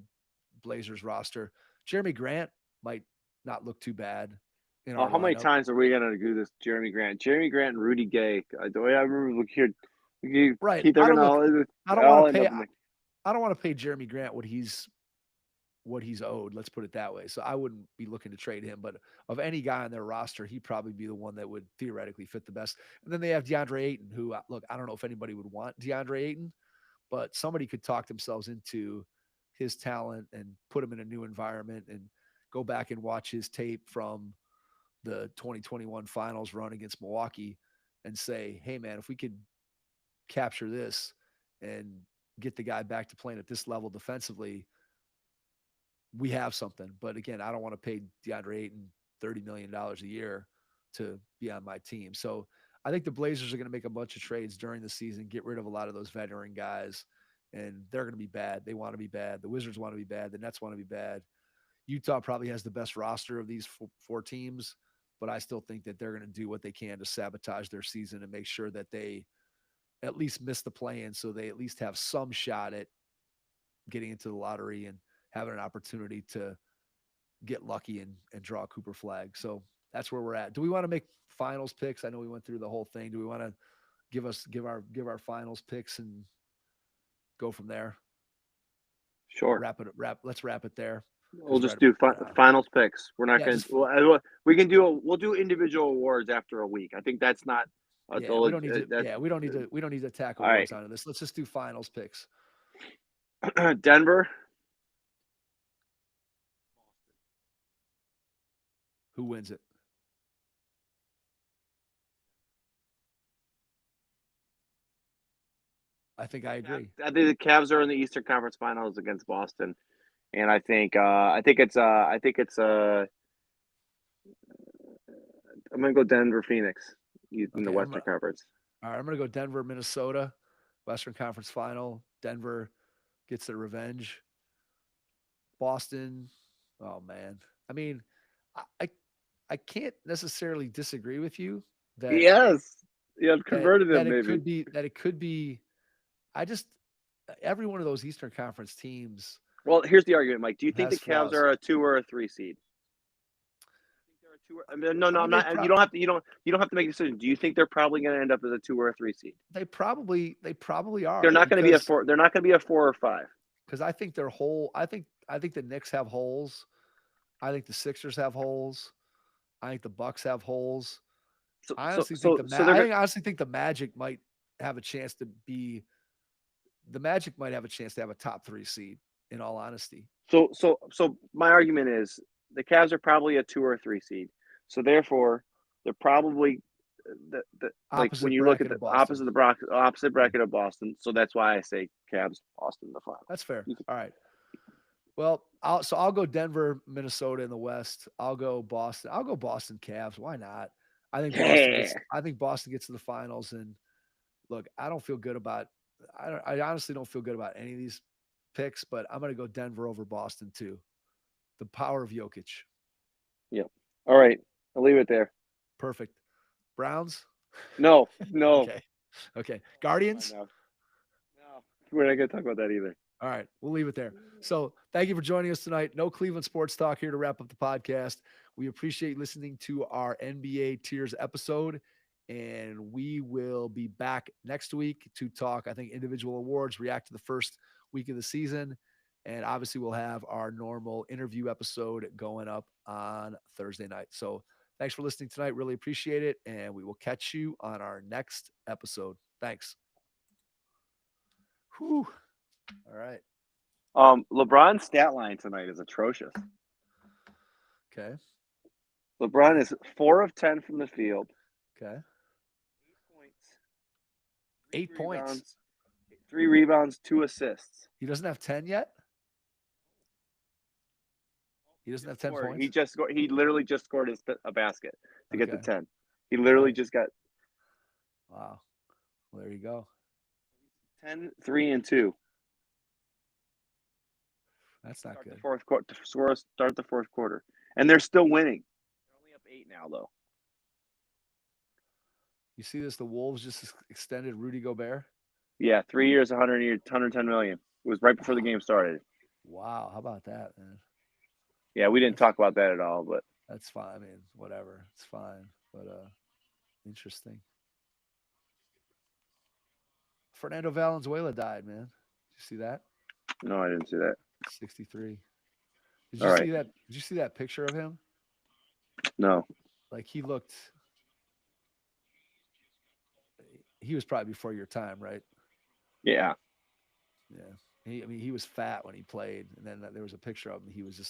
Blazers roster. Jeremy Grant might not look too bad in our How many lineup. times are we gonna do this? Jeremy Grant and Rudy Gay. The way I remember, look here, they're Right. I don't gonna look. I don't want all to end pay. up in the. I don't want to pay Jeremy Grant what he's owed. Let's put it that way. So I wouldn't be looking to trade him. But of any guy on their roster, he'd probably be the one that would theoretically fit the best. And then they have DeAndre Ayton, who look, I don't know if anybody would want DeAndre Ayton, but somebody could talk themselves into his talent and put him in a new environment and go back and watch his tape from the 2021 finals run against Milwaukee and say, hey, man, if we could capture this and get the guy back to playing at this level defensively, we have something. But again, I don't want to pay DeAndre Ayton $30 million a year to be on my team. So I think the Blazers are going to make a bunch of trades during the season, get rid of a lot of those veteran guys, and they're going to be bad. They want to be bad. The Wizards want to be bad. The Nets want to be bad. Utah probably has the best roster of these four teams, but I still think that they're going to do what they can to sabotage their season and make sure that they at least miss the play-in so they at least have some shot at getting into the lottery and having an opportunity to get lucky and draw a Cooper flag. So that's where we're at. Do we want to make finals picks? I know we went through the whole thing. Do we want to give our finals picks and go from there? Sure. Let's wrap it there. We'll just do finals picks. We're not Yeah, going. We can do. We'll do individual awards after a week. I think that's not. Yeah, we don't need to. Yeah, we don't need to tackle awards on this. Let's just do finals picks. Denver. Who wins it? I think I agree. I think the Cavs are in the Eastern Conference Finals against Boston, and I think it's I'm gonna go Denver Phoenix in the Okay, Western Conference. all right, I'm gonna go Denver, Minnesota, Western Conference Final. Denver gets their revenge. Boston, oh man. I mean, I can't necessarily disagree with you that Yes, yeah, I've converted him maybe. it could be. I just every one of those Eastern Conference teams Well, here's the argument, Mike. Do you think the has Cavs flaws. are a 2 or a 3 seed? They're a 2 or, I mean, no, I no, mean, I'm not. You don't have to make a decision. Do you think they're probably going to end up as a 2 or a 3 seed? they probably They're are not going to be a 4. They're not going to be a 4 or 5. because I think their whole. I think the Knicks have holes. I think the Sixers have holes. I think the Bucks have holes. So I so honestly think so so they're I going. think honestly think the Magic might have a chance to be. The Magic might have a chance to have a top 3 seed. In all honesty, So my argument is the Cavs are probably a 2 or a 3 seed. So therefore, they're probably the like when opposite you look at bracket the of Boston. opposite Yeah, bracket of Boston. So that's why I say Cavs, Boston in the final. that's fair. All right. Well, I'll go Denver, Minnesota in the West. I'll go Boston. I'll go Boston Cavs. Why not? Yeah. I think Boston gets to the finals. And look, I don't feel good about. I honestly don't feel good about any of these picks, but I'm going to go Denver over Boston too. The power of Jokic. Yep. All right. I'll leave it there. Perfect. Browns. No, no. Okay. Okay. Come on Guardians. now. No, we're not going to talk about that either. All right, we'll leave it there. So, thank you for joining us tonight. No Cleveland sports talk here to wrap up the podcast. We appreciate listening to our NBA Tiers episode, and we will be back next week to talk, I think, individual awards, react to the first week of the season, and obviously we'll have our normal interview episode going up on Thursday night. So, thanks for listening tonight. Really appreciate it, and we will catch you on our next episode. Thanks. Whew. All right. LeBron's stat line tonight is atrocious. Okay. LeBron is 4 of 10 from the field. Okay. 8 points. 8 points. Rebounds, 3 rebounds, 2 assists. He doesn't have 10 yet? He doesn't have 10 points? He literally just scored a basket to get to Okay. 10. He literally just got Wow. Well, there you go. 10, 3, and 2. That's not Start good. the fourth quarter. Start the fourth quarter, and they're still winning. They're only up 8 now, though. You see this? The Wolves just extended Rudy Gobert. Yeah, 3 years, 110 million. It was right before the game started. Wow. How about that, man? Yeah, we didn't talk about that at all, but That's fine. I mean, whatever. It's fine. But interesting. Fernando Valenzuela died, man. Did you see that? no, I didn't see that. 63. Did All you right. see that? Did you see that picture of him? No. Like he looked. He was probably before your time, right? Yeah. Yeah. I mean, he was fat when he played, and then there was a picture of him. He was just like.